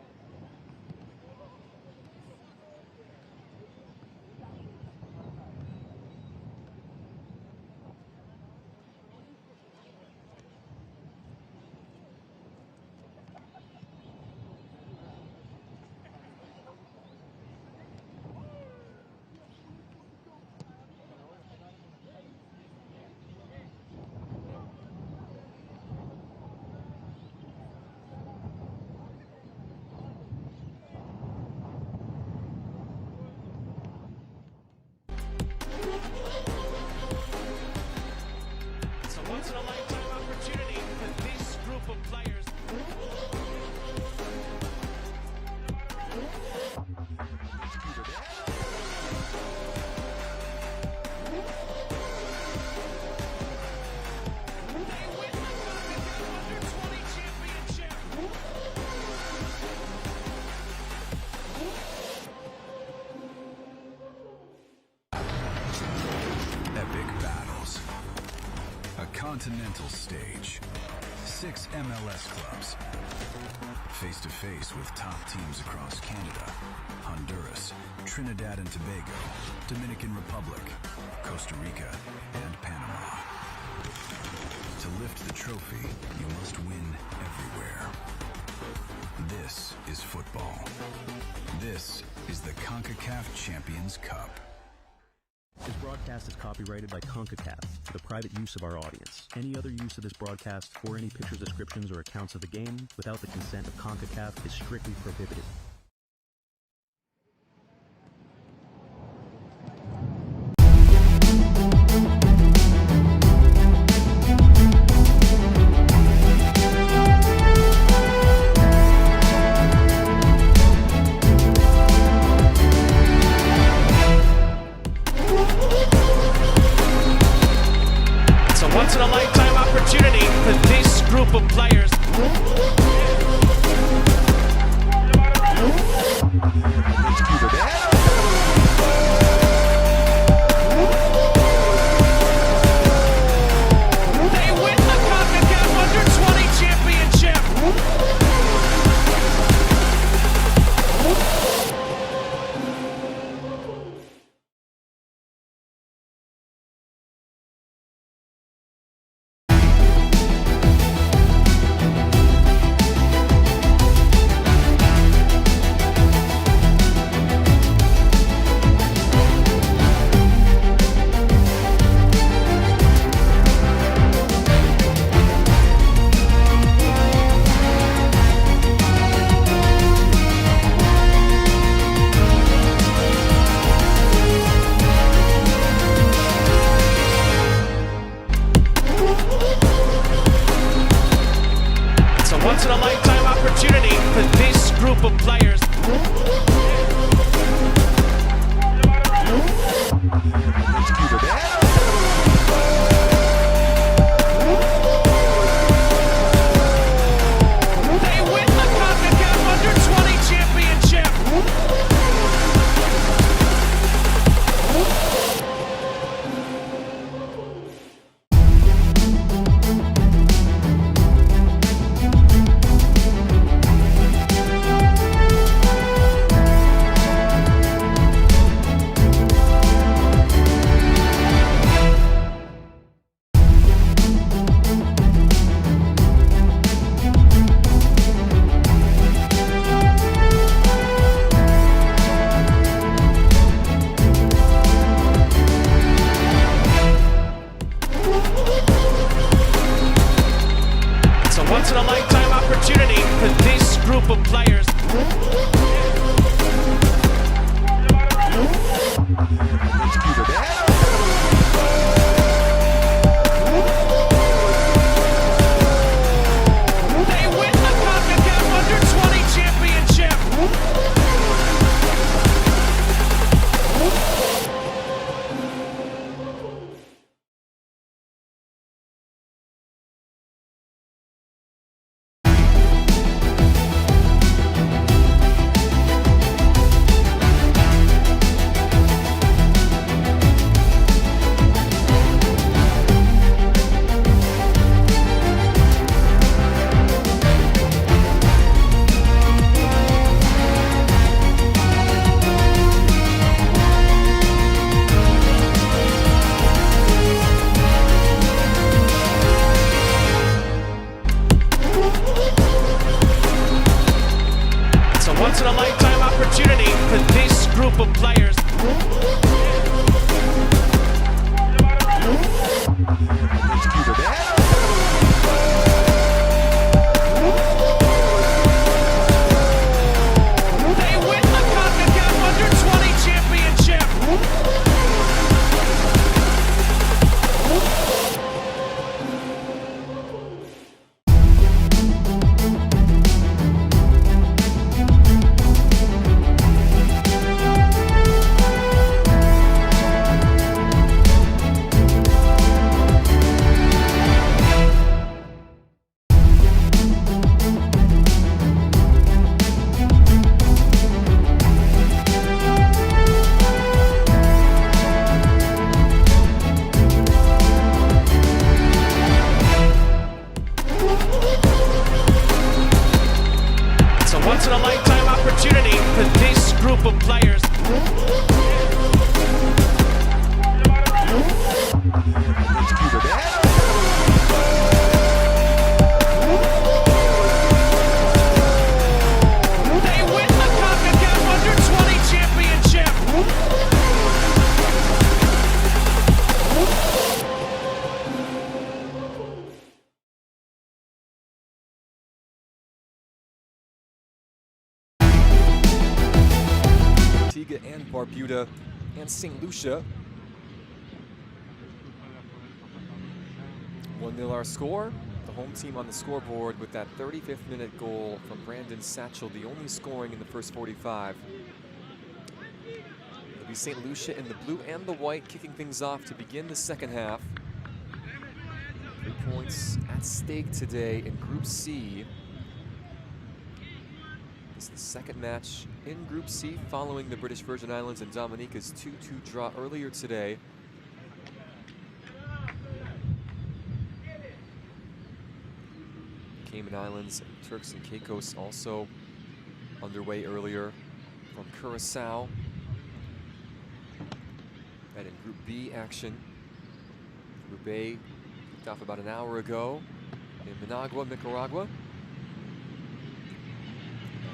Once-in-a-lifetime opportunity for this group of players. They win the Concacaf Under-20 championship. Epic battles. A continental stage. 6 MLS clubs. Face to face with top teams across Canada, Honduras, Trinidad and Tobago, Dominican Republic, Costa Rica, and Panama. To lift the trophy, you must win everywhere. This is football. This is the CONCACAF Champions Cup. This broadcast is copyrighted by Concacaf for the private use of our audience. Any other use of this broadcast or any pictures, descriptions, or accounts of the game without the consent of Concacaf is strictly prohibited. Once-in-a-lifetime opportunity for this once-in-a-lifetime opportunity for this group of players. They win the Concacaf Under-20 championship. It's a once-in-a-lifetime opportunity for this group of players. They win the Concacaf Under-20 championship. It's a once-in-a-lifetime opportunity for this group of players. They win the Concacaf Under-20 championship. It's a once-in-a-lifetime opportunity for this group of players. They win the Concacaf Under-20 championship. Antigua and Barbuda and St. Lucia. 1-0 our score. The home team on the scoreboard with that 35th minute goal from Brandon Satchel, the only scoring in the first 45. It'll be St. Lucia in the blue and the white kicking things off to begin the second half. 3 points at stake today in Group C. This is the second match in Group C following the British Virgin Islands and Dominica's 2-2 draw earlier today. Cayman Islands and Turks and Caicos also underway earlier from Curacao. And in Group B action, Group A kicked off about an hour ago in Managua, Nicaragua.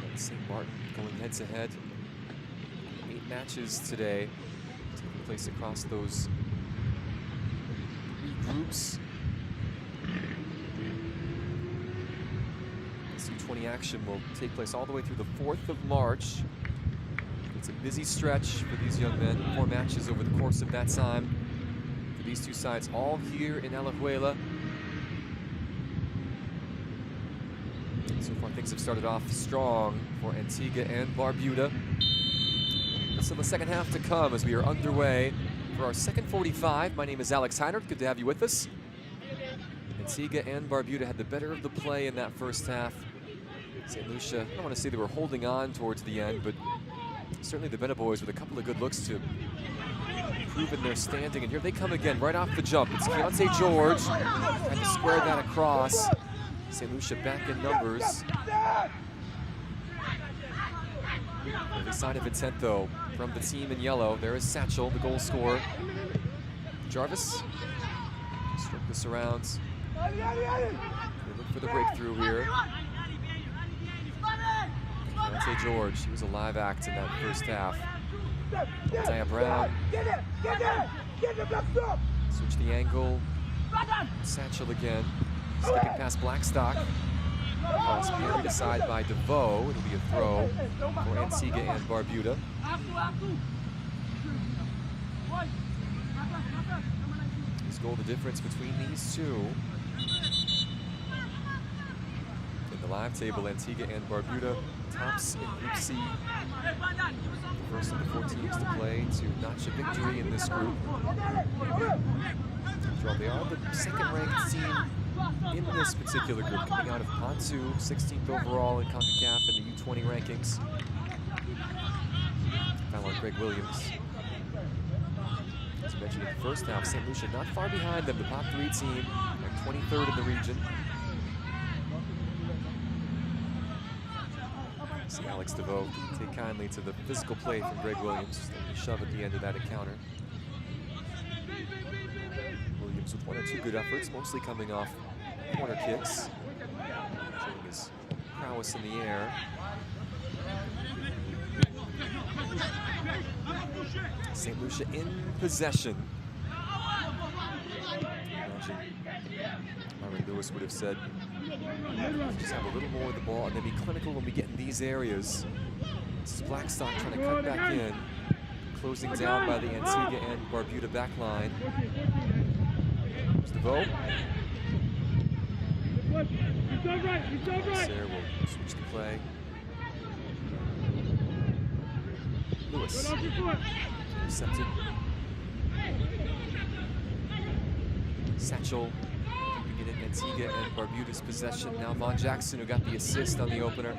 And St. Martin going head-to-head. 8 matches today taking place across those 3 groups. This U20 action will take place all the way through the 4th of March. It's a busy stretch for these young men. 4 matches over the course of that time for these two sides, all here in Alajuela. So far things have started off strong for Antigua and Barbuda. So the second half to come as we are underway for our second 45. My name is Alex Heinert. Good to have you with us. Antigua and Barbuda had the better of the play in that first half. St. Lucia, I don't want to say they were holding on towards the end, but certainly the Bena boys with a couple of good looks to improve in their standing. And here they come again right off the jump. It's Keontae George trying to square that across. St. Lucia back in numbers. Early sign of intent though from the team in yellow. There is Satchel, the goal scorer. Jarvis, stroke this around. They look for the breakthrough here. Keontae George, he was a live act in that first half. Isaiah Brown. Switch the angle. Satchel again. Skipping past Blackstock. Cross parried aside by DeVoe. It'll be a throw for Antigua and Barbuda. His goal, the difference between these two. In the live table, Antigua and Barbuda tops in Group C. The first of the 4 teams to play to notch a victory in this group. After all, they are the second-ranked team in this particular group, coming out of Pontu, 16th overall in Concacaf in the U20 rankings. Found on Greg Williams. As mentioned in the first half, St. Lucia not far behind them, the top 3 team, ranked 23rd in the region. See Alex DeVoe take kindly to the physical play from Greg Williams. Then he shove at the end of that encounter. Williams with 1 or 2 good efforts, mostly coming off corner kicks. Showing his prowess in the air. St. Lucia in possession. Imagine Myron Lewis would have said, just have a little more of the ball and then be clinical when we get in these areas. This is Blackstock trying to cut back in. Closing down by the Antigua and Barbuda back line. There's DeVoe. Sarah will switch the play. Lewis. Intercepted. Satchel keeping it in Antigua and Barbuda's possession. Now Von Jackson, who got the assist on the opener.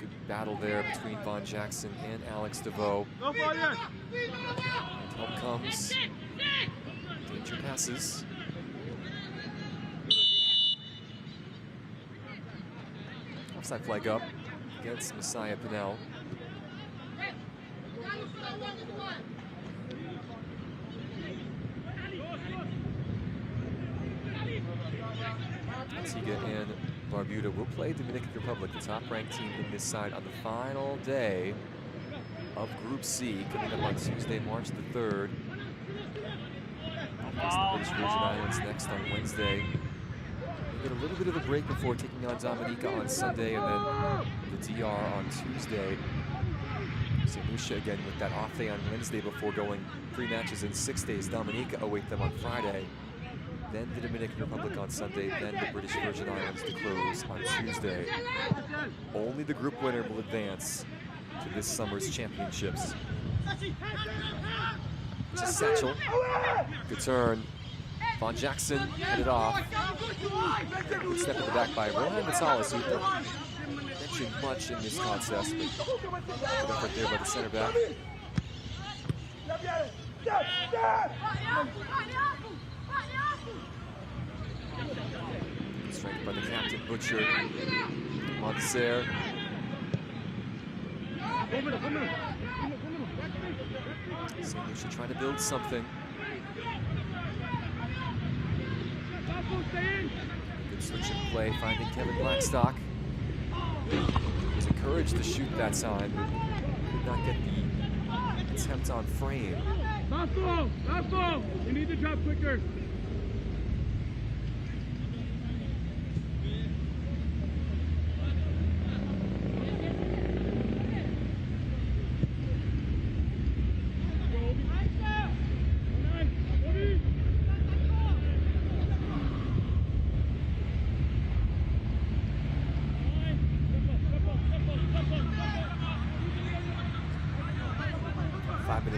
Good battle there between Von Jackson and Alex DeVoe. And help comes. Danger passes. Offside flag up against Messiah Pinnell. Antigua and Barbuda will play Dominican Republic, the top-ranked team in this side, on the final day of Group C, coming up on Tuesday, March the 3rd. Face the British Virgin Islands next on Wednesday. We'll get a little bit of a break before taking on Dominica on Sunday, and then the DR on Tuesday. St. Lucia again with that off day on Wednesday before going 3 matches in 6 days. Dominica await them on Friday. Then the Dominican Republic on Sunday, then the British Virgin Islands to close on Tuesday. Only the group winner will advance to this summer's championships. This is Satchel. Good turn. Von Jackson headed off. Good step in the back by Rohan Vitalis, who didn't mention much in this contest, but good effort there by the center back. Strength by the captain, Butcher. Montserrat. St. Lucia trying to build something. Good switch in play, finding Kevin Blackstock. He was encouraged to shoot that time, but could not get the attempt on frame. Last ball! You need to drop quicker.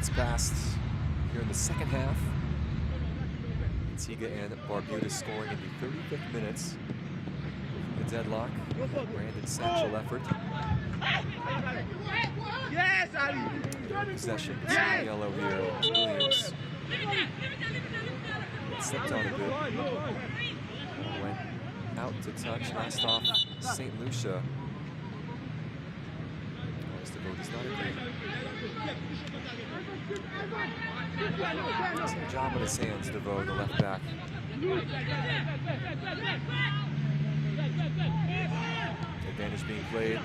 minutes passed here in the second half. Antigua and Barbuda scoring in the 35th minutes. The deadlock. Brandon Satchel effort. Yes, Ali. Possession. Yellow here. Williams. Stepped on a bit. Went out to touch. Last off St. Lucia. DeVoe does not agree. Does a job on his hands, DeVoe, the left back. Advantage being played.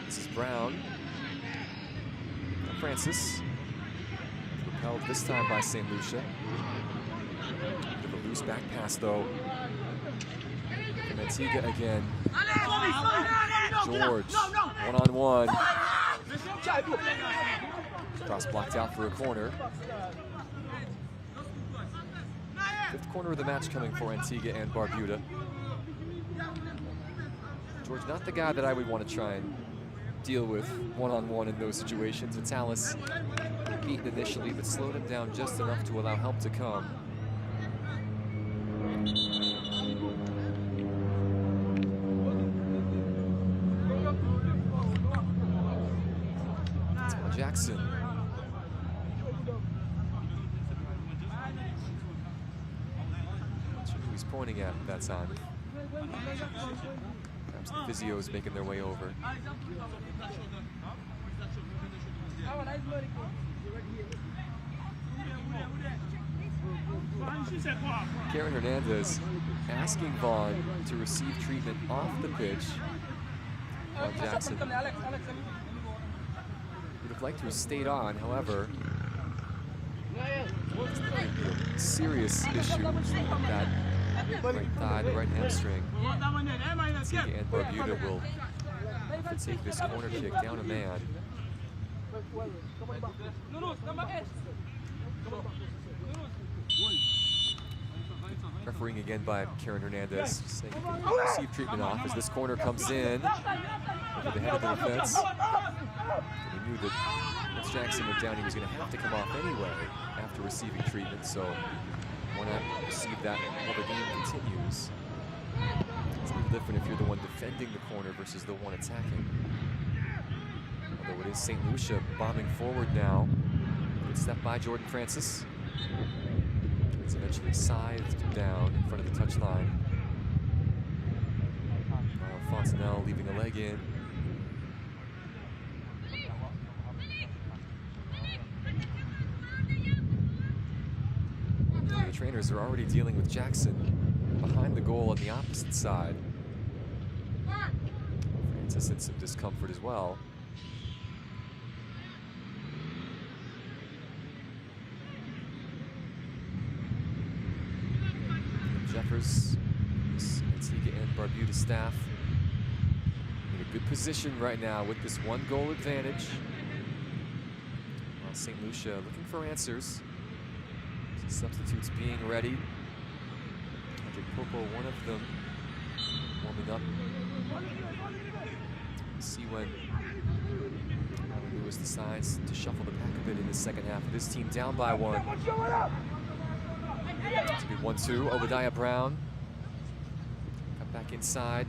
This is Brown. Francis. Propelled this time by St. Lucia. Bit of a loose back pass, though. From Antigua again. George, one-on-one. Cross blocked out for a corner. Fifth corner of the match coming for Antigua and Barbuda. George, not the guy that I would want to try and deal with one-on-one in those situations. Vitalis beaten initially, but slowed him down just enough to allow help to come. Jackson. Not sure who he's pointing at that time. Perhaps the physios making their way over. Karen Hernandez asking Vaughn to receive treatment off the pitch. Vaughn Jackson would have liked to have stayed on, however, serious issue with that right thigh, the right hamstring. Antigua and Barbuda will have to take this corner kick down a man. Refereeing again by Karen Hernandez, saying receive treatment off as this corner comes in over the head of the defense. And he knew that once Jackson went down, he was going to have to come off anyway after receiving treatment. So why not receive that while the game continues? It's a little different if you're the one defending the corner versus the one attacking. Although it is St. Lucia bombing forward now. Good step by Jordan Francis. It's eventually scythed down in front of the touchline. Fontenelle leaving a leg in. The trainers are already dealing with Jackson behind the goal on the opposite side. Francis in some discomfort as well. Jeffers, Antigua and Barbuda staff in a good position right now with this one goal advantage. While St. Lucia looking for answers. Substitutes being ready. Andre Popo, one of them, warming up. See when Alan Lewis decides to shuffle the pack a bit in the second half of this team down by one. It's a good 1-2. Obadiah Brown. Cut back inside.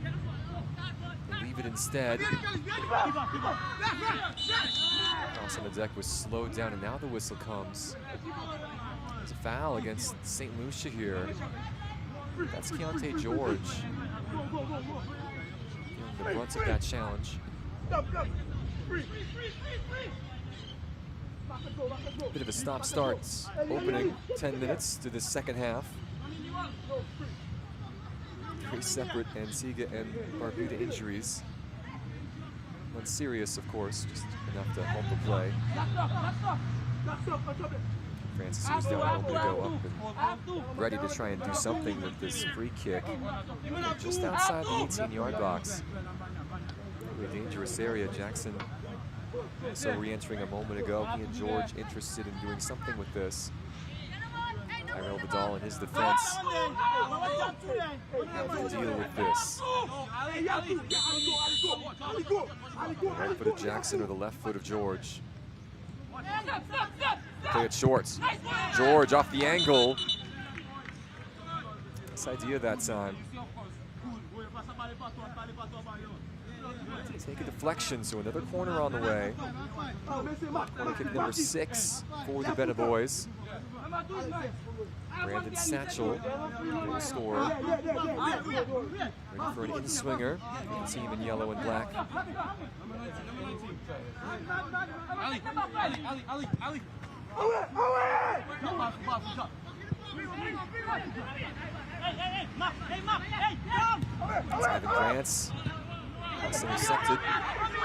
They leave it instead. Cross on the deck was slowed down, and now the whistle comes. There's a foul against St. Lucia here. That's Keontae George. Feeling the brunt of that challenge. Bit of a stop-start opening 10 minutes to the second half. Three separate Antigua and Barbuda injuries. One serious, of course, just enough to hold the play. Francis was down a moment ago up and ready to try and do something with this free kick. Just outside the 18-yard box. Really dangerous area. Jackson also re-entering a moment ago. He and George interested in doing something with this. Tyrell Vidal in his defense have to deal with this. The right foot of Jackson or the left foot of George. Play it short. George off the angle. Nice idea that time. Take a deflection, so another corner on the way. Corner kick number 6 for the Beta Boys. Brandon Satchel will score. Ready for an in-swinger. The team in yellow and black. It's Ivan Grants. That's intercepted.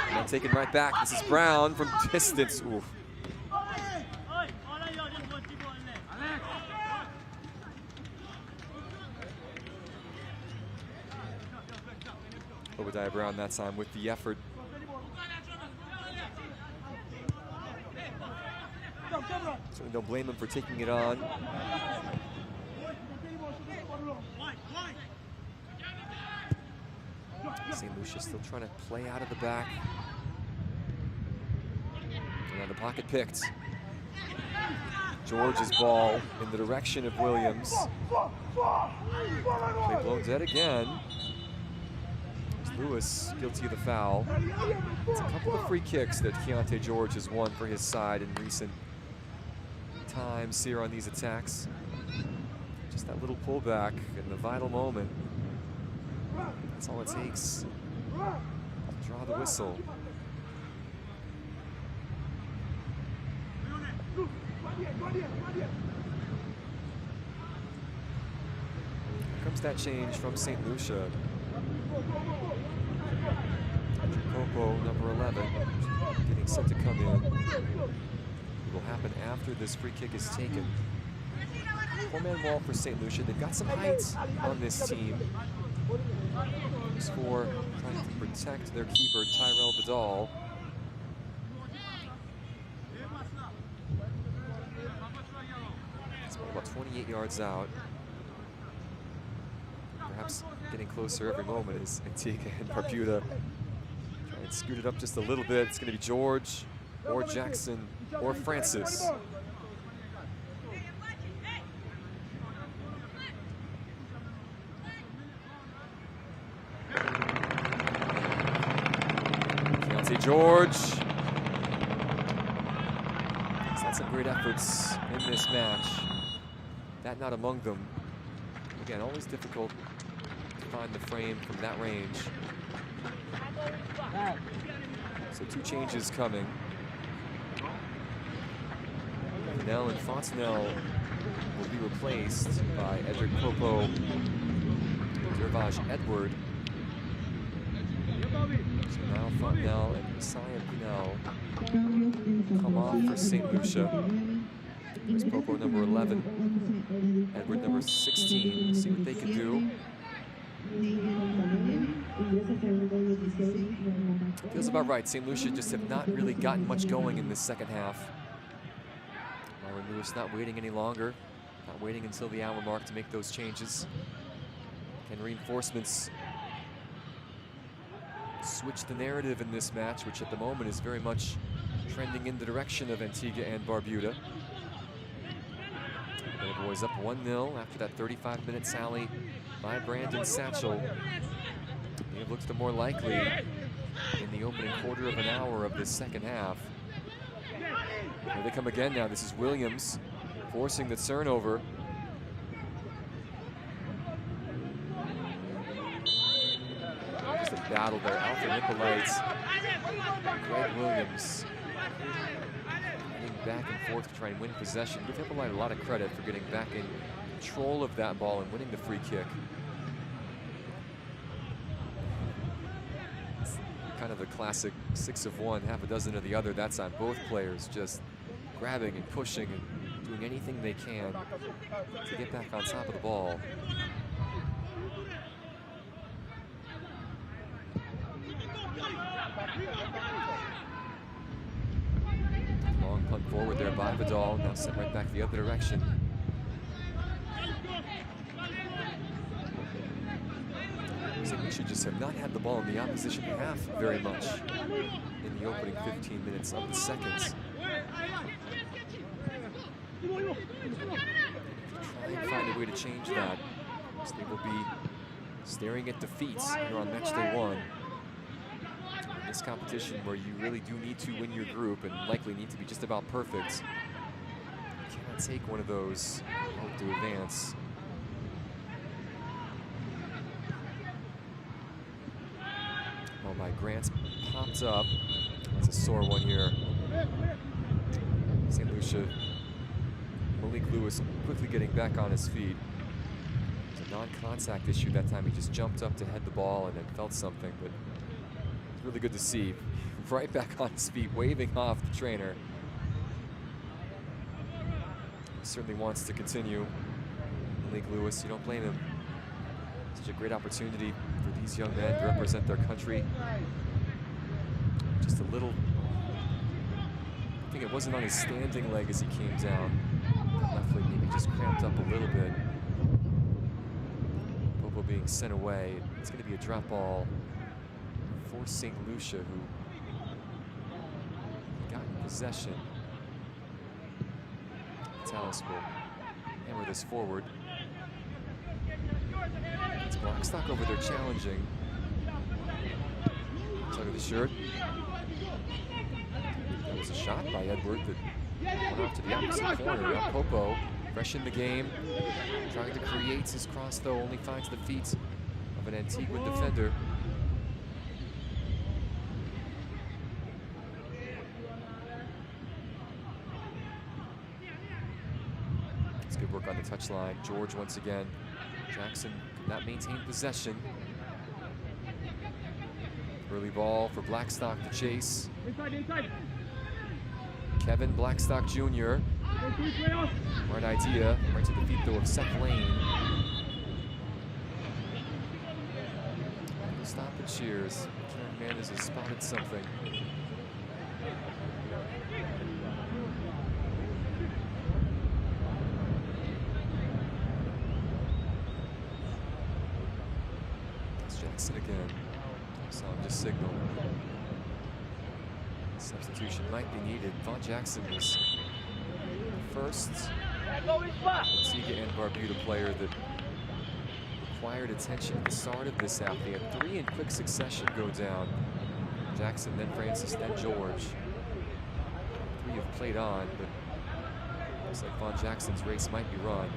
And then taken right back. This is Brown from distance. Oof. Obadiah Brown that time with the effort. Certainly don't blame him for taking it on. St. Lucia still trying to play out of the back. And now the pocket picked. George's ball in the direction of Williams. Play blown dead again. Lewis guilty of the foul. It's a couple of free kicks that Keontae George has won for his side in recent times here on these attacks. Just that little pullback in the vital moment. That's all it takes to draw the whistle. Here comes that change from St. Lucia. Popo, number 11, getting set to come in. It will happen after this free kick is taken. 4-man wall for St. Lucia. They've got some height on this team. Score trying to protect their keeper, Tyrell Vidal. It's about 28 yards out. Perhaps getting closer every moment is Antigua and Barbuda. Try and scoot it up just a little bit. It's going to be George or Jackson or Francis. Keontae George. He's had some great efforts in this match. That not among them. Again, always difficult to find the frame from that range. So 2 changes coming. Nell and Fontenelle will be replaced by Edric Popo, Dervaj Edward. So now Fontenelle and Messiah Pinel come off for St. Lucia. There's Popo number 11, Edward number 16. See what they can do. Feels about right. St. Lucia just have not really gotten much going in this second half. Myron Lewis not waiting any longer. Not waiting until the hour mark to make those changes. Can reinforcements switch the narrative in this match, which at the moment is very much trending in the direction of Antigua and Barbuda. The boys up 1-0 after that 35-minute sally by Brandon Satchel. They have looked the more likely in the opening quarter of an hour of this second half. Here they come again now. This is Williams forcing the turnover. Just a battle there. Alfred Hippolyte, Greg Williams. Back and forth to try and win possession. Give Hippolyte a lot of credit for getting back in control of that ball and winning the free kick. It's kind of the classic 6 of one, half a dozen of the other. That's on both players, just grabbing and pushing and doing anything they can to get back on top of the ball. Long punt forward there by Vidal, now sent right back the other direction. St. Lucia just have not had the ball in the opposition half very much in the opening 15 minutes of the seconds. Try and find a way to change that. So they will be staring at defeats here on match day 1. In this competition where you really do need to win your group and likely need to be just about perfect. You cannot take one of those to advance. Well, by Grant's popped up. That's a sore one here. St. Lucia. Malik Lewis quickly getting back on his feet. It was a non-contact issue that time. He just jumped up to head the ball and then felt something, but it's really good to see. Right back on his feet, waving off the trainer. He certainly wants to continue. Malik Lewis, you don't blame him. Such a great opportunity for these young men to represent their country. Just a little, I think it wasn't on his standing leg as he came down. Left leg maybe just cramped up a little bit. Bobo being sent away. It's going to be a drop ball for St. Lucia, who got in possession. Talis will hammer this forward. It's Blackstock over there challenging. Tug of the shirt. That was a shot by Edward that went off to the opposite corner. Now Popo, fresh in the game, trying to create his cross though, only finds the feet of an Antiguan defender. It's good work on the touchline. George once again. Jackson could not maintain possession. Early ball for Blackstock to chase. Inside. Kevin Blackstock Jr. Right idea, right to the feet though of Seth Lane. Stop and cheers. Karen Hernandez has spotted something. It's Jackson again. Saw him just signal. Substitution might be needed. Von Jackson was the first Antigua and Barbuda player that required attention at the start of this half. They had 3 in quick succession go down. Jackson, then Francis, then George. 3 have played on, but looks like Von Jackson's race might be run.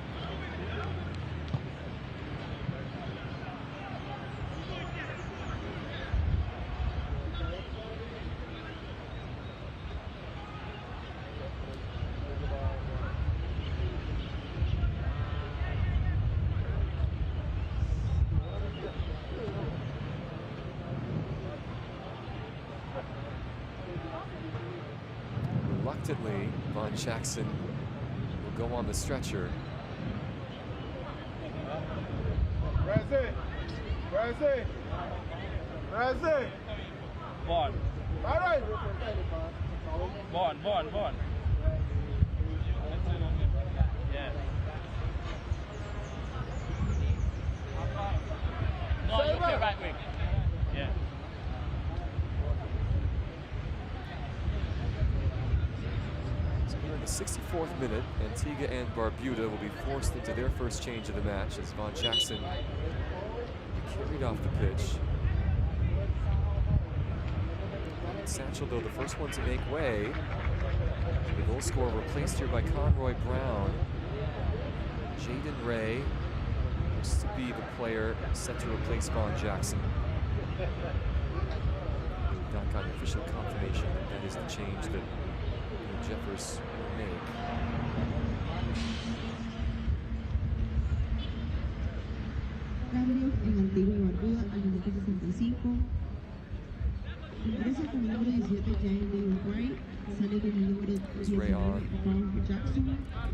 Reluctantly, Von Jackson will go on the stretcher. Vaughn. Yeah. No, you get back wing. Yeah. So here in the 64th minute, Antigua and Barbuda will be forced into their first change of the match as Von Jackson carried off the pitch. Satchel, though, the first one to make way. The goal scorer replaced here by Conroy Brown. Jaden Ray looks to be the player set to replace Von Jackson. We've not gotten official confirmation that that is the change that Jeffers will make. Cambios en Antigua Barbuda al minuto 65. Ingresa con el número 17 Jaden Ray. Sale con el número 19 Von Jackson.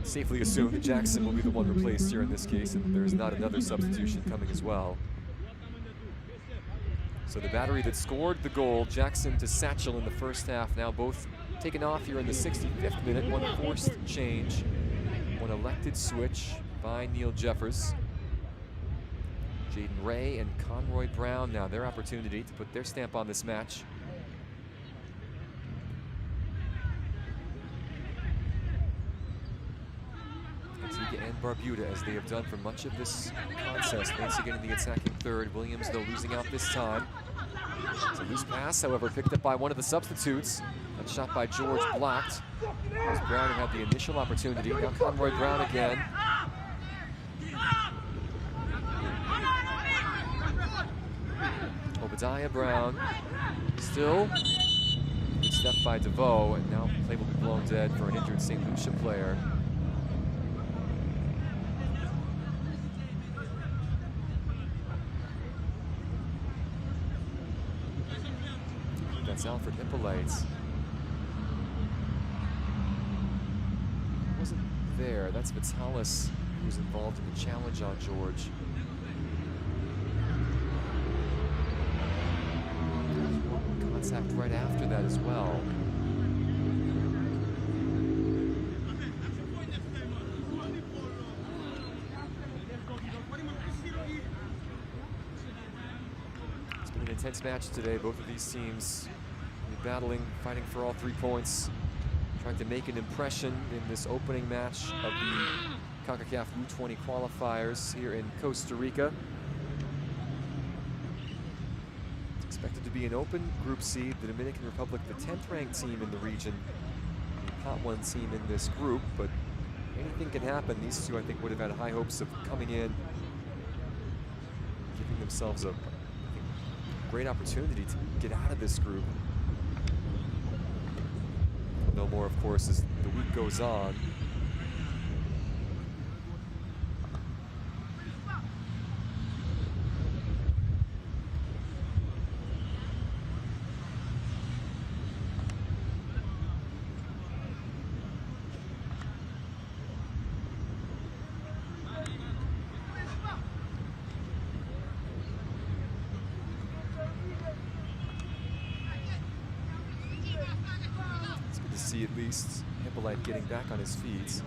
Safely assume that Jackson will be the one replaced here in this case, and there's not another substitution coming as well. So the battery that scored the goal, Jackson to Satchel in the first half, now both taken off here in the 65th minute. One forced change, one elected switch by Neil Jeffers. Jaden Ray and Conroy Brown now their opportunity to put their stamp on this match. Antigua and Barbuda, as they have done for much of this contest. Once again in the attacking third. Williams, though, losing out this time. It's a loose pass, however, picked up by one of the substitutes. That shot by George blocked. As Brown had the initial opportunity. Now Conroy Brown again. Obadiah Brown. Still. Good step by DeVoe, and now play will be blown dead for an injured St. Lucia player. That's Alfred Hippolyte. Wasn't there. That's Vitalis, who was involved in the challenge on George. Contact right after that as well. It's been an intense match today. Both of these teams battling, fighting for all 3 points, trying to make an impression in this opening match of the Concacaf U20 qualifiers here in Costa Rica. Expected to be an open Group C. The Dominican Republic, the 10th ranked team in the region, the pot 1 team in this group, but anything can happen. These two, I think, would have had high hopes of coming in, giving themselves a great opportunity to get out of this group. No more, of course, as the week goes on. See at least Hippolyte getting back on his feet.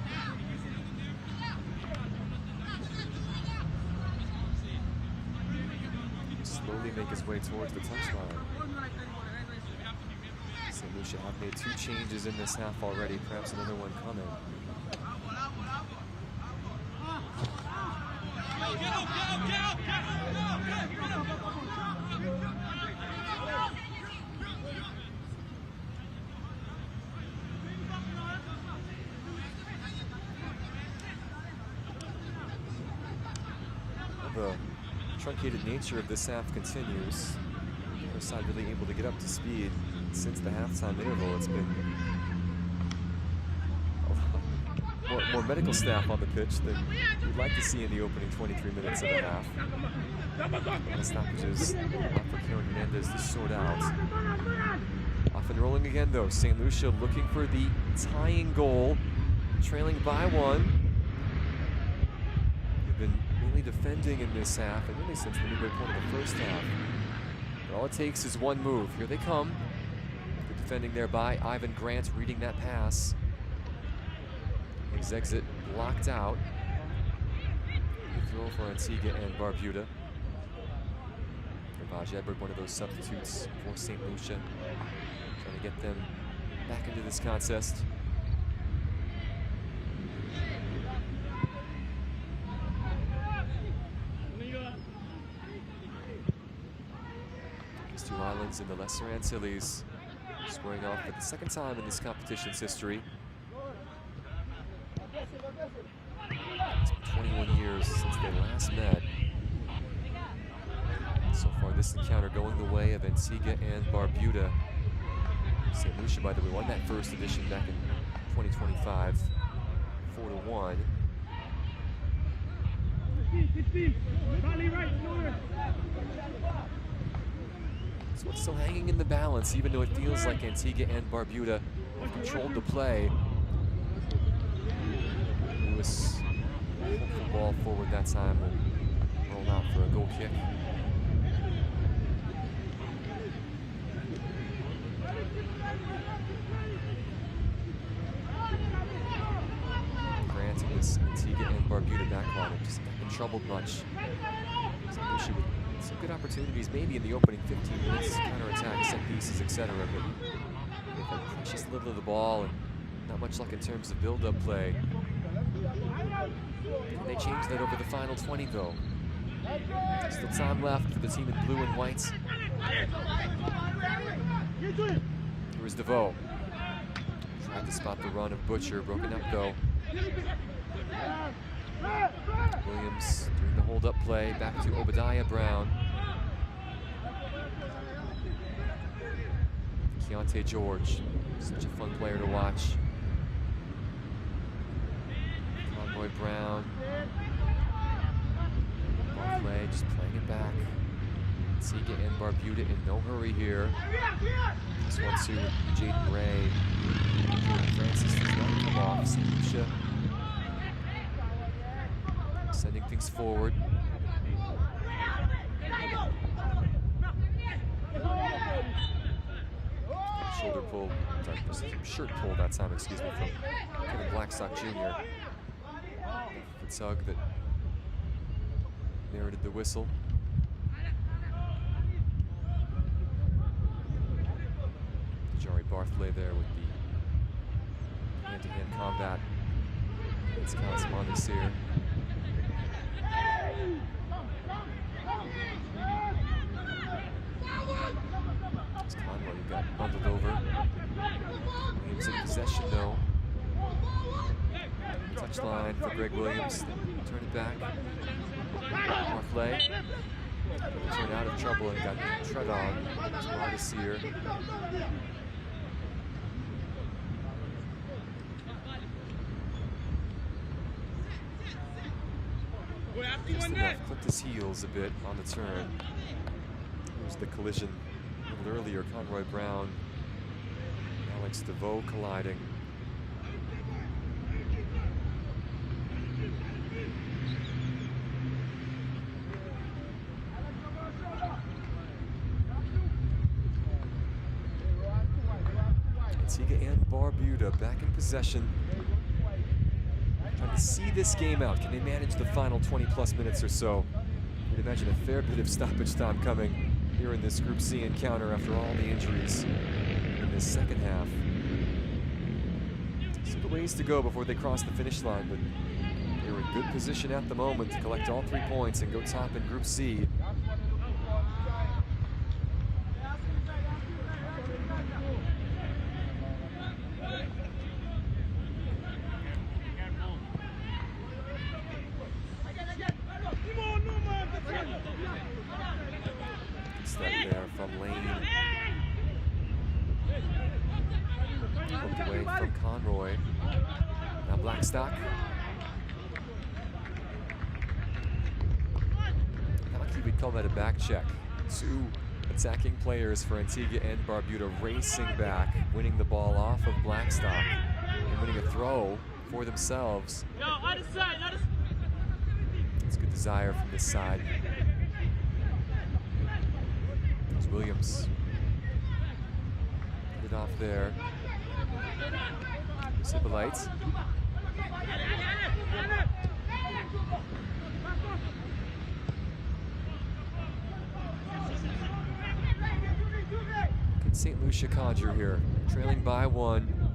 Slowly make his way towards the touchline. St. Lucia have made 2 changes in this half already, perhaps another one coming. The truncated nature of this half continues. The other side really able to get up to speed. Since the halftime interval, it's been more medical staff on the pitch than you'd like to see in the opening 23 minutes of the half. The stoppages for Karen Hernandez to sort out. Off and rolling again, though. St. Lucia looking for the tying goal, trailing by 1. Been mainly defending in this half, and really since the midway point of the first half. But all it takes is one move. Here they come. Good defending there by Ivan Grant, reading that pass. His exit blocked out. Good throw for Antigua and Barbuda. Vaj Edberg, one of those substitutes for St. Lucia, trying to get them back into this contest. Islands in the Lesser Antilles, squaring off for the 2nd time in this competition's history. It's been 21 years since they last met. So far, this encounter going the way of Antigua and Barbuda. St. Lucia, by the way, won that first edition back in 2025, 4-1. So it's still hanging in the balance, even though it feels like Antigua and Barbuda have controlled the play. Lewis pulled the ball forward that time, will roll out for a goal kick. Grant and this Antigua and Barbuda backline have just not been troubled much. St. Lucia with some good opportunities, maybe in the opening 15 minutes, counterattack, set pieces, etc. But they've had precious little of the ball and not much luck in terms of build-up play. they change that over the final 20, though? Still time left for the team in blue and whites. Here's DeVoe. Tried to spot the run of Butcher, broken up though. Williams doing the hold-up play, back to Obadiah Brown. Keontae George, such a fun player to watch. Conroy Brown. Play, just playing it back. Antigua and Barbuda in no hurry here. This one too with Jaden Ray. Francis does not come off. St. Lucia sending things forward. Shoulder pull, shirt pull that time, excuse me, from Kevin Blackstock Jr. The tug that merited the whistle. Jari Bartholay there with the hand-to-hand combat. It's Callus Mondesir. It's Conway who got bundled over. Williams in possession though. Touchline for Greg Williams. Turn it back. Bartholay turned out of trouble and got tread on. It's Mondesir. Just enough clipped his heels a bit on the turn. Here's the collision a little earlier. Conroy Brown, Alex DeVoe colliding. Antigua and Barbuda back in possession. Trying to see this game out. Can they manage the final 20-plus minutes or so? You'd imagine a fair bit of stoppage time coming here in this Group C encounter after all the injuries in this second half. Still a ways to go before they cross the finish line, but they're in good position at the moment to collect all 3 points and go top in Group C. Step there from Lane. Poked away from Conroy. Now Blackstock. Lucky we'd call that a back check. 2 attacking players for Antigua and Barbuda racing back, winning the ball off of Blackstock and winning a throw for themselves. It's good desire from this side. There's Williams. Put it off there. Sippolites. Can St. Lucia conjure here? Trailing by 1.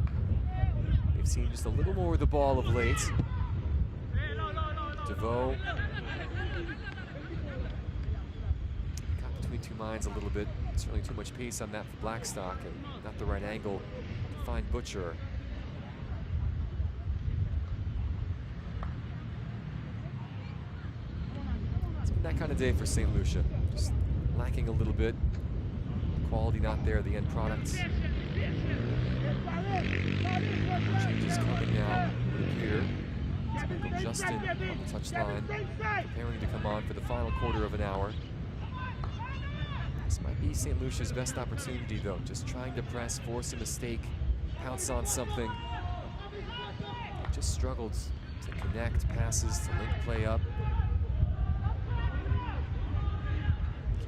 They've seen just a little more of the ball of late. DeVoe got between 2 minds a little bit. Certainly too much pace on that for Blackstock and not the right angle to find Butcher. It's been that kind of day for St. Lucia. Just lacking a little bit. Quality not there, the end product. Changes coming now, it would appear. It's Michael Justin on the touchline, preparing to come on for the final quarter of an hour. This might be St. Lucia's best opportunity, though. Just trying to press, force a mistake, pounce on something. They just struggled to connect passes, to link play up.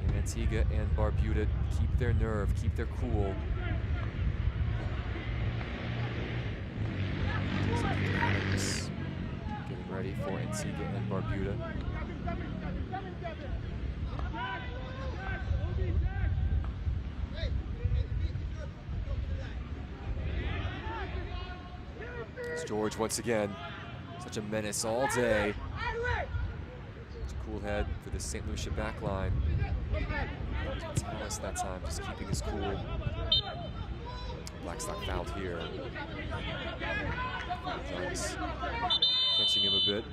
Can Antigua and Barbuda keep their nerve, keep their cool? Adams getting ready for Antigua and Barbuda. It's George once again. such a menace all day. It's a cool head for the St. Lucia back line. Tallis that time, just keeping his cool. Blackstock fouled here. Nice. Catching him a bit.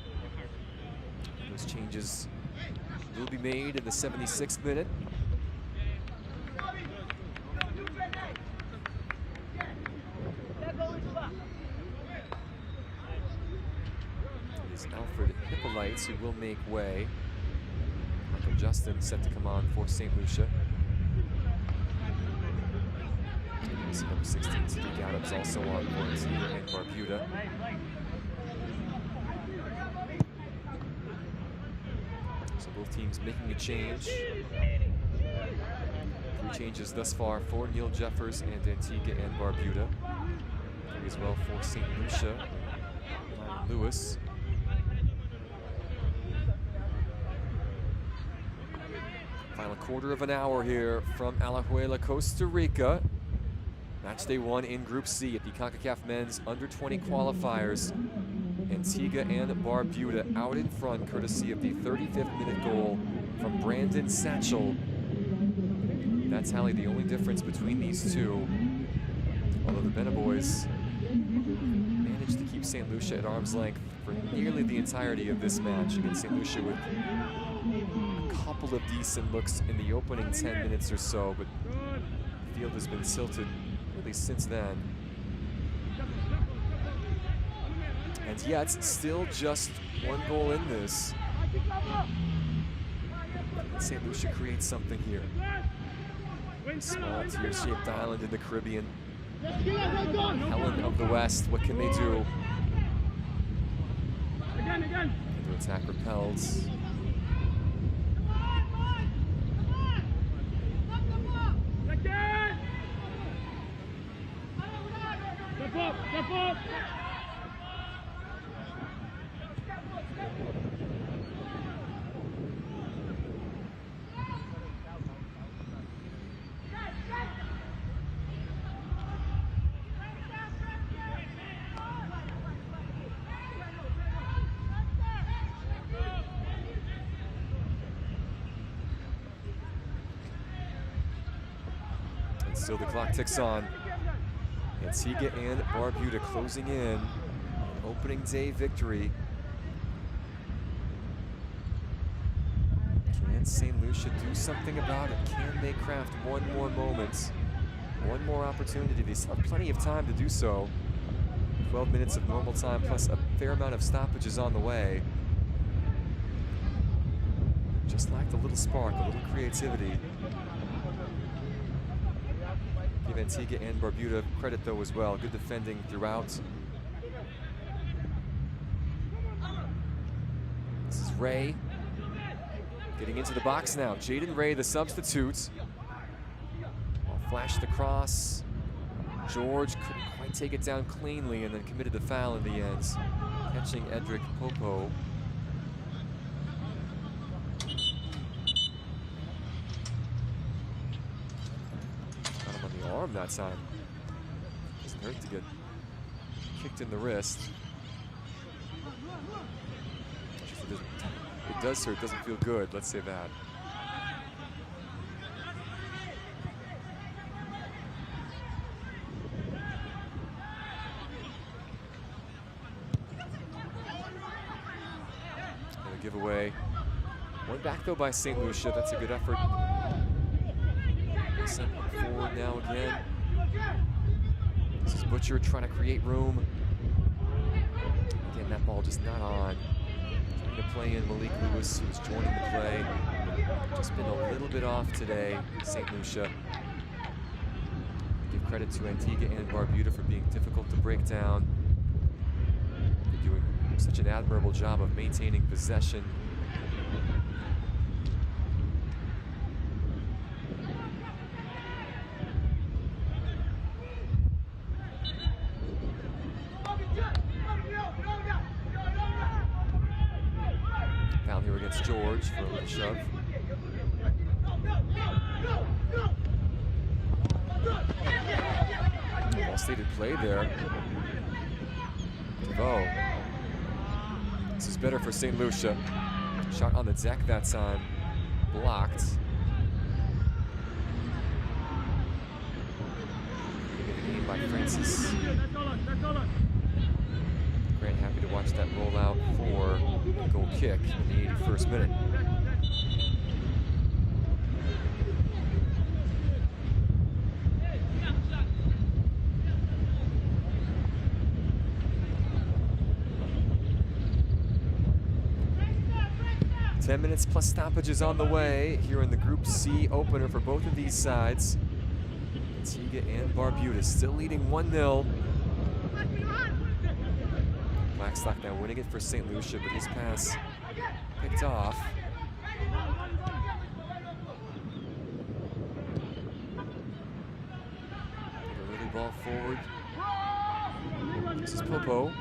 Those changes will be made in the 76th minute. It is Alfred Hippolytes who will make way. Michael Justin set to come on for St. Lucia. Number 16, Sadiq Adams also on for Antigua and Barbuda. So both teams making a change. 3 changes thus far for Neil Jeffers and Antigua and Barbuda. 3 as well for St. Lucia. Ryan Lewis. Final quarter of an hour here from Alajuela, Costa Rica. Match day 1 in Group C at the Concacaf Men's Under-20 Qualifiers. Antigua and Barbuda out in front, courtesy of the 35th minute goal from Brandon Satchel. That's Hallie, the only difference between these two. Although the Bena boys managed to keep St. Lucia at arm's length for nearly the entirety of this match. Against St. Lucia with a couple of decent looks in the opening 10 minutes or so, but the field has been silted really since then. And yet, still just 1 goal in this. And St. Lucia creates something here. Small tear-shaped island in the Caribbean. Helen of the West, what can they do? Into attack repelled. Step up! And still the clock ticks on. Antigua and Barbuda closing in. Opening day victory. Can St. Lucia do something about it? Can they craft one more moment? One more opportunity? They still have plenty of time to do so. 12 minutes of normal time plus a fair amount of stoppages on the way. Just lacked a little spark, a little creativity. Give Antigua and Barbuda credit though as well. Good defending throughout. This is Ray getting into the box now. Jaden Ray, the substitute. Flashed the cross. George couldn't quite take it down cleanly and then committed the foul in the end, catching Edric Popo. Got him on the arm that time. Doesn't hurt to get kicked in the wrist. It does hurt, doesn't feel good, let's say that. Giveaway. One back though by St. Lucia. That's a good effort. Sent forward now again. This is Butcher trying to create room. Again, that ball just not on. Trying to play in Malik Lewis, who's joining the play. Just been a little bit off today, St. Lucia. Give credit to Antigua and Barbuda for being difficult to break down. They're doing such an admirable job of maintaining possession. Foul here against George for a little shove. Well stated play there. DeVoe. This is better for St. Lucia. Shot on the deck that time. Blocked. Game by Francis. Grant happy to watch that roll out for a goal kick in the 81st minute. Ten minutes plus stoppages on the way here in the Group C opener for both of these sides. Antigua and Barbuda still leading 1-0. Blackstock now winning it for St. Lucia, but his pass picked off. Early ball forward. This is Popo.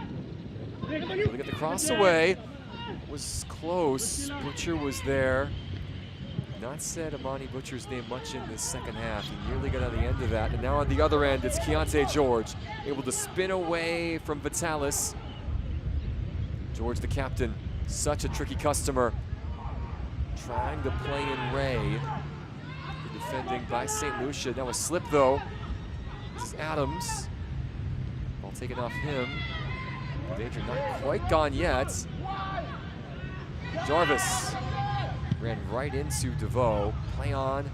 Able to get the cross away. Was close. Butcher was there. Not said Amani Butcher's name much in the second half. He nearly got on the end of that. And now on the other end, it's Keontae George. Able to spin away from Vitalis. George, the captain, such a tricky customer. Trying to play in Ray. The defending by St. Lucia. Now a slip though. This is Adams. Ball taken off him. Danger not quite gone yet. Jarvis ran right into DeVoe. Play on.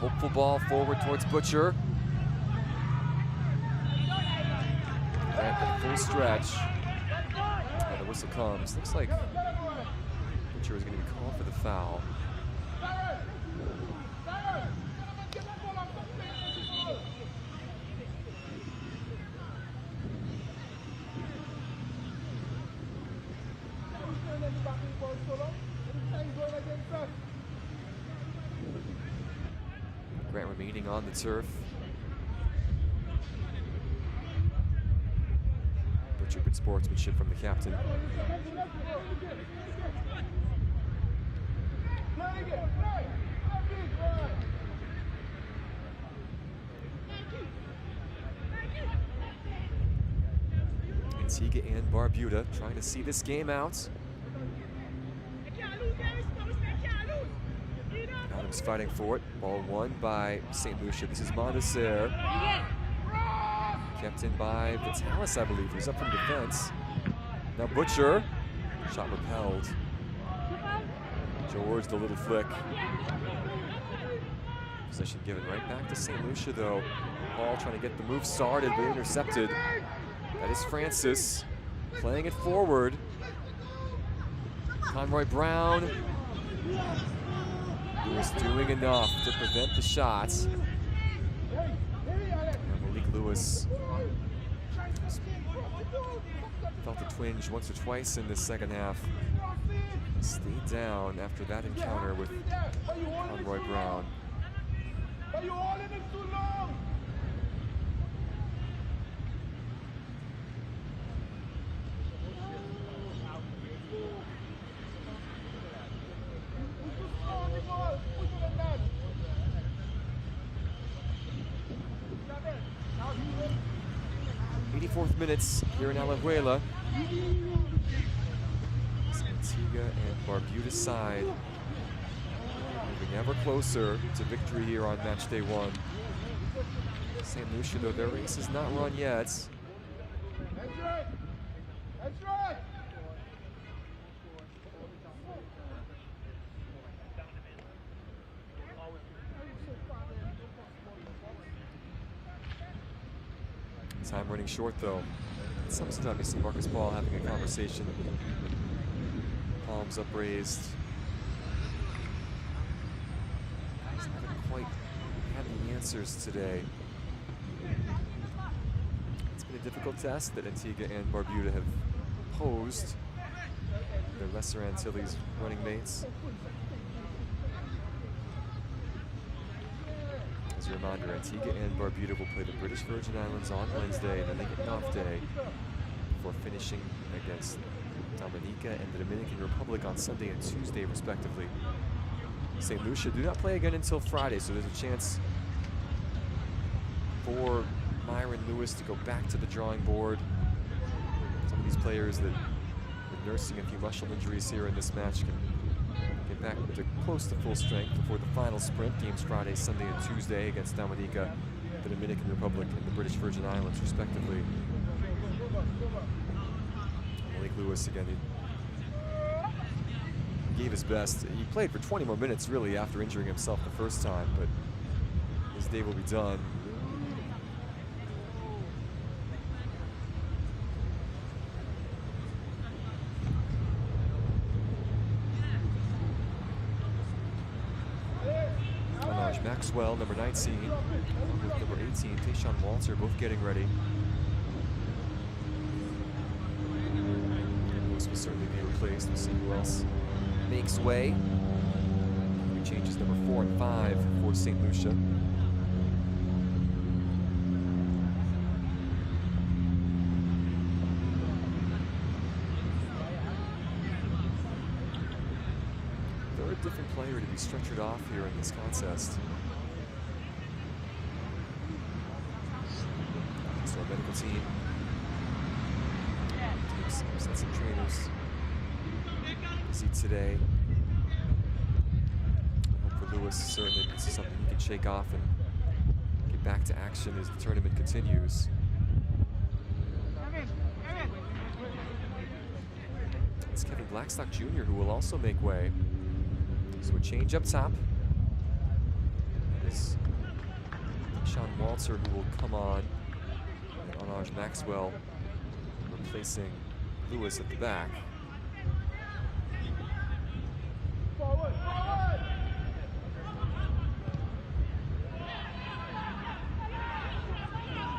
Hopeful ball forward towards Butcher. At the full stretch. And the whistle comes. Looks like Butcher is going to be called for the foul. Grant remaining on the turf. Butcher, good sportsmanship from the captain. Antigua and Barbuda trying to see this game out. Adams fighting for it. Ball won by St. Lucia. This is Mondeser. Kept in by Vitalis, I believe, who's up from defense. Now Butcher. Shot repelled. George, the little flick. Possession given right back to St. Lucia, though. Paul trying to get the move started, but intercepted. That is Francis playing it forward. Conroy Brown was doing enough to prevent the shots. And Malik Lewis felt a twinge once or twice in the second half. Stayed down after that encounter with Conroy Brown. Minutes here in Alajuela. Antigua and Barbuda side moving ever closer to victory here on match day 1. St. Lucia, though, their race is not run yet. That's right. That's right. Time running short, though. It sums it up. You see Marcus Paul having a conversation. Palms upraised. Just haven't quite had the answers today. It's been a difficult test that Antigua and Barbuda have posed their Lesser Antilles running mates. As a reminder, Antigua and Barbuda will play the British Virgin Islands on Wednesday, and then they get an off day before finishing against Dominica and the Dominican Republic on Sunday and Tuesday, respectively. St. Lucia do not play again until Friday, so there's a chance for Myron Lewis to go back to the drawing board. Some of these players that would nursing a few muscle injuries here in this match, can get back to close to full strength before the final sprint. Games Friday, Sunday, and Tuesday against Dominica, the Dominican Republic, and the British Virgin Islands, respectively. Malik Lewis again. He gave his best. He played for 20 more minutes, really, after injuring himself the first time, but his day will be done. Maxwell, number 19, with number 18, Tayshawn Walter, both getting ready. Lewis will certainly be replaced. We'll see who else makes way. He changes number 4 and 5 for St. Lucia. Third different player to be stretchered off here in this contest. So our medical team takes some trainers. See today. I hope for Lewis, certainly this is something he can shake off and get back to action as the tournament continues. It's Kevin Blackstock Jr. who will also make way. So a change up top. That is Sean Walter who will come on. And Anaj Maxwell replacing Lewis at the back. Forward, forward.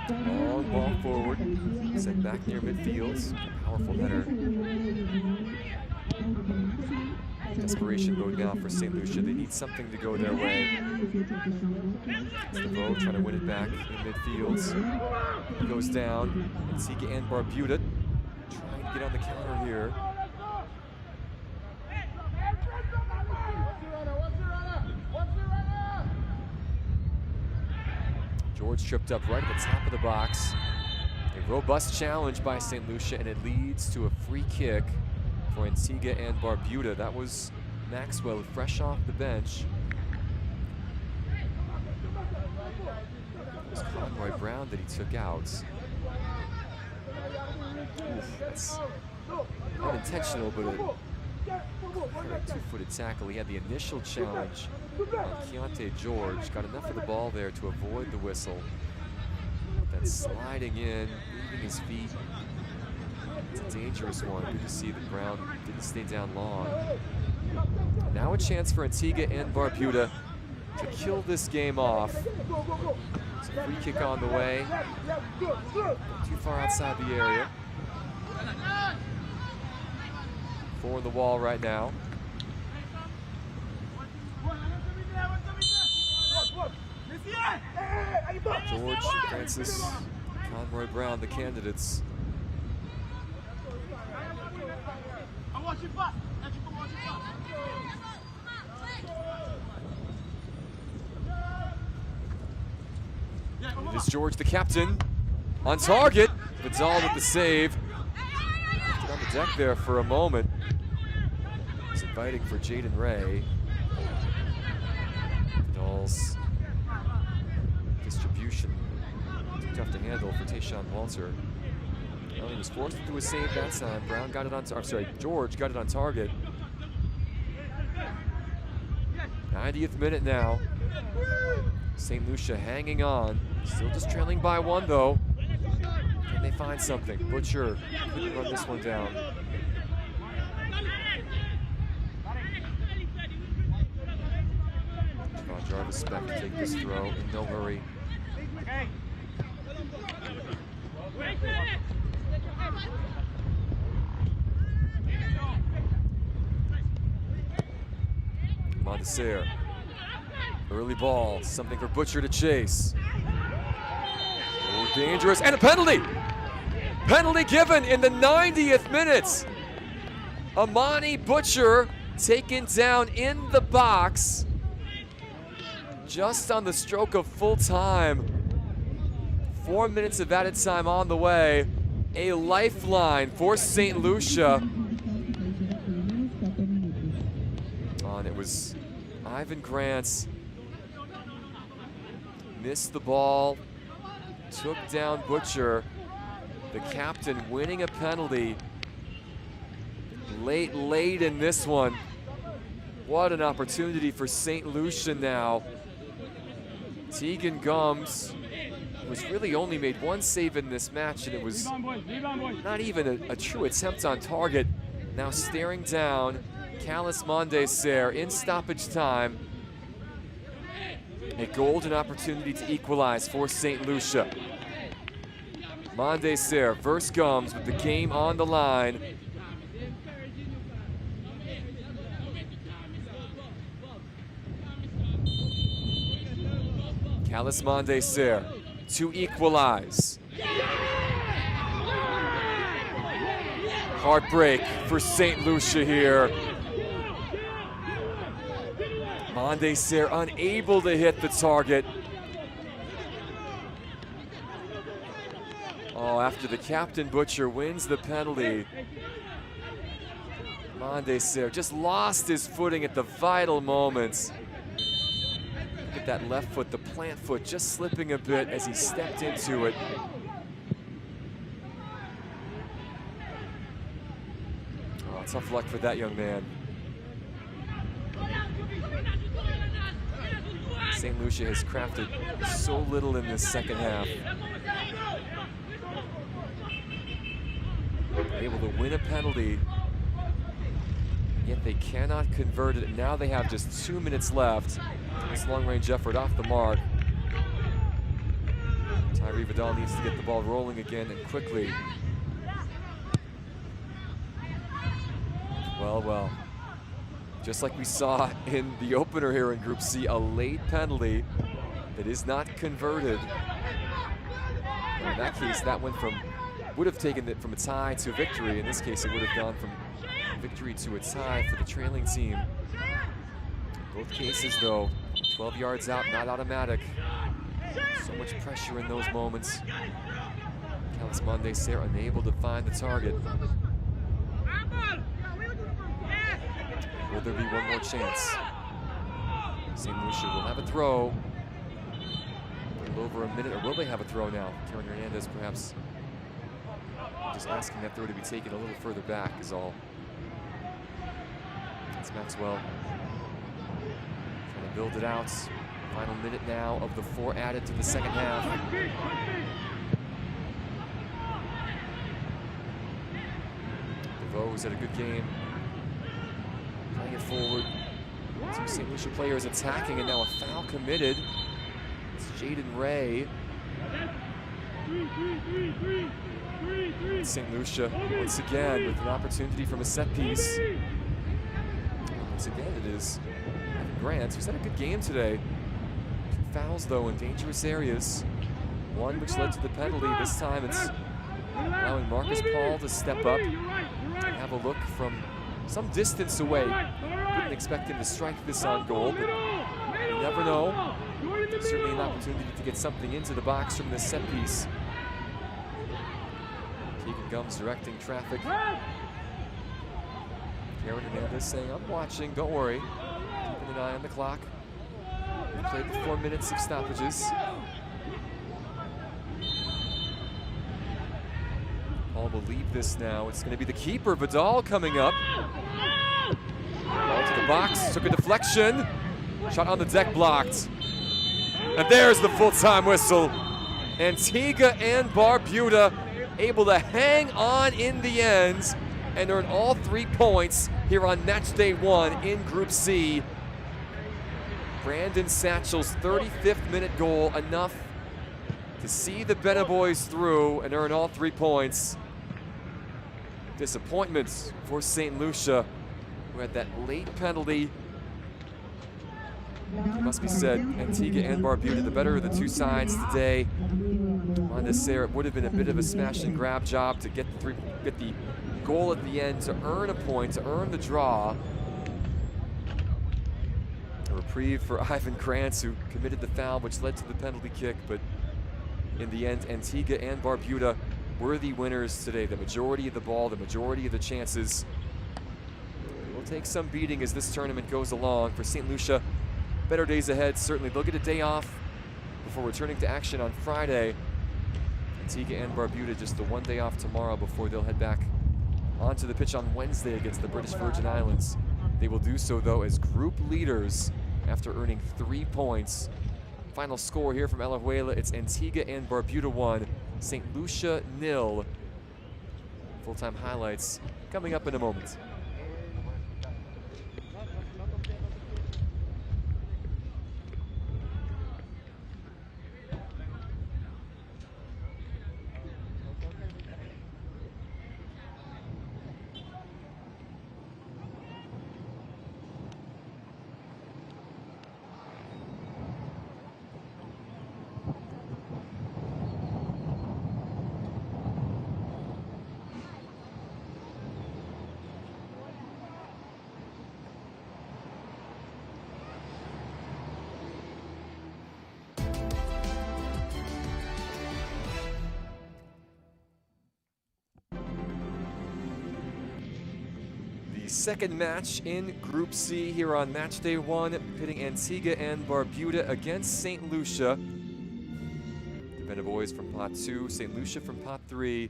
Long ball forward. Sent back near midfield. Powerful header. Desperation mode now for St. Lucia. They need something to go their way. Stavo trying to win it back in midfield. He goes down. Antigua Barbuda trying to get on the counter here. George tripped up right at the top of the box. A robust challenge by St. Lucia, and it leads to a free kick for Antigua and Barbuda. That was Maxwell, fresh off the bench. It was Conroy Brown that he took out. Oof, that's unintentional, but a two-footed tackle. He had the initial challenge on Keontae George. Got enough of the ball there to avoid the whistle. Then sliding in, leaving his feet. It's a dangerous one. Good to see that Brown didn't stay down long. Now a chance for Antigua and Barbuda to kill this game off. It's a free kick on the way. Not too far outside the area. 4 on the wall right now. George, Francis, Conroy Brown, the candidates. It is George, the captain, on target. Vidal with the save. Lifted on the deck there for a moment. He's inviting for Jaden Ray. Vidal's distribution too tough to handle for Tayshawn Walter. Well, he was forced to do a save that time. Brown got it on, George got it on target. 90th minute now. St. Lucia hanging on. Still just trailing by 1 though. Can they find something? Butcher couldn't run this one down. Javon Jarvis back to take this throw in no hurry. Montesser. Early ball, something for Butcher to chase. Oh, dangerous, and a penalty! Penalty given in the 90th minute. Amani Butcher taken down in the box. Just on the stroke of full time. 4 minutes of added time on the way. A lifeline for St. Lucia. was Ivan Grants. Missed the ball, took down Butcher. The captain winning a penalty. Late in this one. What an opportunity for St. Lucia now. Tegan Gums was really only made one save in this match, and it was not even a true attempt on target. Now staring down Callis Mondeser in stoppage time. A golden opportunity to equalize for St. Lucia. Mondeser versus Gums with the game on the line. Callis Mondeser to equalize. Heartbreak for St. Lucia here. Mondeser unable to hit the target. Oh, after the captain Butcher wins the penalty, Mondeser just lost his footing at the vital moments. Look at that left foot, the plant foot just slipping a bit as he stepped into it. Oh, tough luck for that young man. St. Lucia has crafted so little in this second half. Able to win a penalty, yet they cannot convert it. Now they have just 2 minutes left. This long-range effort off the mark. Tyree Vidal needs to get the ball rolling again and quickly. Well. Just like we saw in the opener here in Group C, a late penalty that is not converted. And in that case, that went from, would have taken it from a tie to a victory. In this case, it would have gone from victory to a tie for the trailing team. Both cases, though, 12 yards out, not automatic. So much pressure in those moments. Callis Mondeser unable to find the target. Will there be one more chance? St. Lucia will have a throw. A little over a minute, or will they have a throw now? Karen Hernandez perhaps just asking that throw to be taken a little further back is all. It's Maxwell trying to build it out. Final minute now of the 4 added to the second half. DeVoe's had a good game. Playing it forward. Two St. Lucia players attacking, and now a foul committed. It's Jaden Ray. St. Lucia once again with an opportunity from a set piece. Once again it is Grant, who's had a good game today. 2 fouls though in dangerous areas. One which led to the penalty. This time it's allowing Marcus Paul to step up and have a look from some distance away. Wouldn't expect him to strike this on goal, but you never know. Certainly an opportunity to get something into the box from this set piece. Keegan Gums directing traffic. Karen Hernandez saying, I'm watching, don't worry. Keeping an eye on the clock. We played the 4 minutes of stoppages. Paul will leave this now. It's going to be the keeper, Vidal, coming up. Ball to the box, took a deflection. Shot on the deck blocked. And there's the full-time whistle. Antigua and Barbuda able to hang on in the end and earn all 3 points here on match day 1 in Group C. Brandon Satchel's 35th minute goal, enough to see the Bena boys through and earn all 3 points. Disappointment for St. Lucia, who had that late penalty. It must be said, Antigua and Barbuda, the better of the 2 sides today. Mondeser, it would have been a bit of a smash and grab job to get the goal at the end to earn a point, to earn the draw. A reprieve for Ivan Krantz, who committed the foul, which led to the penalty kick, but in the end, Antigua and Barbuda worthy winners today. The majority of the ball, the majority of the chances. Both take some beating as this tournament goes along. For St. Lucia, better days ahead. Certainly, they'll get a day off before returning to action on Friday. Antigua and Barbuda just the one day off tomorrow before they'll head back onto the pitch on Wednesday against the British Virgin Islands. They will do so, though, as group leaders after earning 3 points. Final score here from Alajuela, it's Antigua and Barbuda 1, St. Lucia 0. Full-time highlights coming up in a moment. Second match in Group C here on match day 1, pitting Antigua and Barbuda against St. Lucia. The Bena boys from pot 2, St. Lucia from pot 3.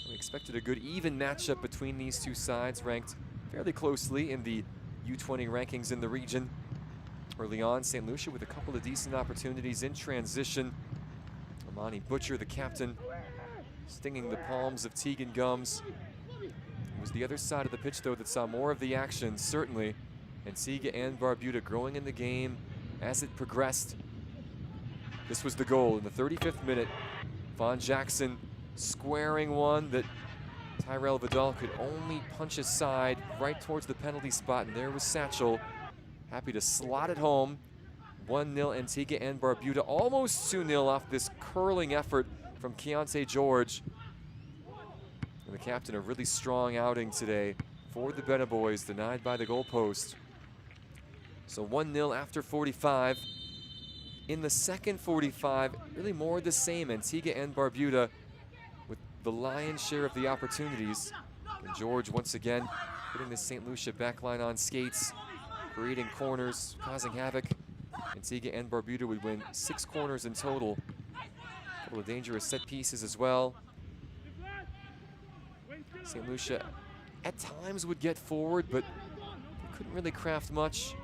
We expected a good even matchup between these two sides, ranked fairly closely in the U20 rankings in the region. Early on, St. Lucia with a couple of decent opportunities in transition. Amani Butcher, the captain, stinging the palms of Tegan Gums. It was the other side of the pitch, though, that saw more of the action, certainly. Antigua and Barbuda growing in the game as it progressed. This was the goal in the 35th minute. Von Jackson squaring one that Tyrell Vidal could only punch aside right towards the penalty spot, and there was Satchel, happy to slot it home. 1-0 Antigua and Barbuda, almost 2-0 off this curling effort from Keontae George. And the captain, a really strong outing today for the Bena boys, denied by the goalpost. So 1-0 after 45. In the second 45, really more the same. Antigua and Barbuda with the lion's share of the opportunities. And George once again putting the St. Lucia backline on skates, creating corners, causing havoc. Antigua and Barbuda would win 6 corners in total. A couple of dangerous set pieces as well. St. Lucia at times would get forward, but they couldn't really craft much.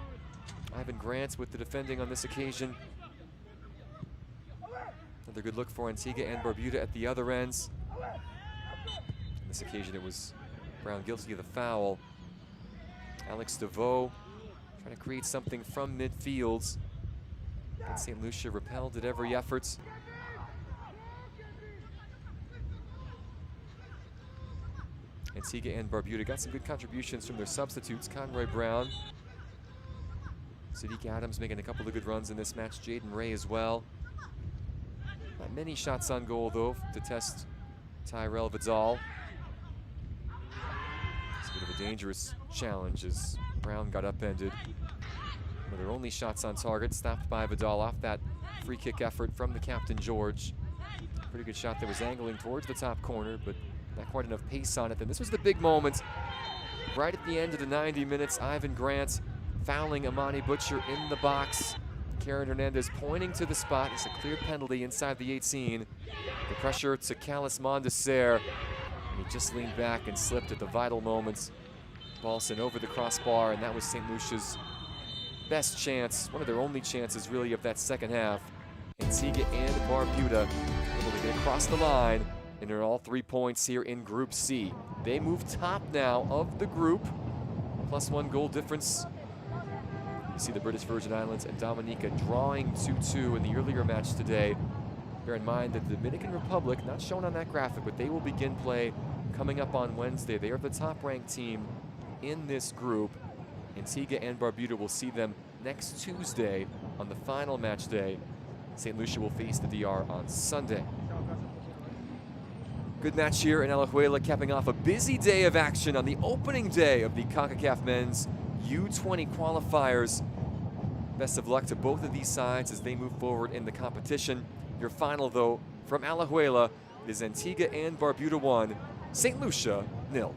Ivan Grant with the defending on this occasion. Another good look for Antigua and Barbuda at the other ends. On this occasion it was Brown guilty of the foul. Alex DeVoe trying to create something from midfield. And St. Lucia repelled at every effort. Antigua and Barbuda got some good contributions from their substitutes. Conroy Brown, Sadiq Adams making a couple of good runs in this match. Jaden Ray as well. Not many shots on goal, though, to test Tyrell Vidal. It's a bit of a dangerous challenge as Brown got upended. One of their only shots on target, stopped by Vidal off that free kick effort from the captain, George. Pretty good shot that was angling towards the top corner, but not quite enough pace on it. Then this was the big moment. Right at the end of the 90 minutes, Ivan Grant fouling Amani Butcher in the box. Karen Hernandez pointing to the spot. It's a clear penalty inside the 18. The pressure to Callis Mondeser. He just leaned back and slipped at the vital moments. Ball sent over the crossbar, and that was St. Lucia's best chance, one of their only chances really of that second half. Antigua and Barbuda able to get across the line and earn all 3 points here in Group C. They move top now of the group, +1 goal difference. You see the British Virgin Islands and Dominica drawing 2-2 in the earlier match today. Bear in mind that the Dominican Republic, not shown on that graphic, but they will begin play coming up on Wednesday. They are the top-ranked team in this group. Antigua and Barbuda will see them next Tuesday on the final match day. St. Lucia will face the DR on Sunday. Good match here in Alajuela, capping off a busy day of action on the opening day of the Concacaf Men's U20 qualifiers. Best of luck to both of these sides as they move forward in the competition. Your final, though, from Alajuela is Antigua and Barbuda 1, St. Lucia 0.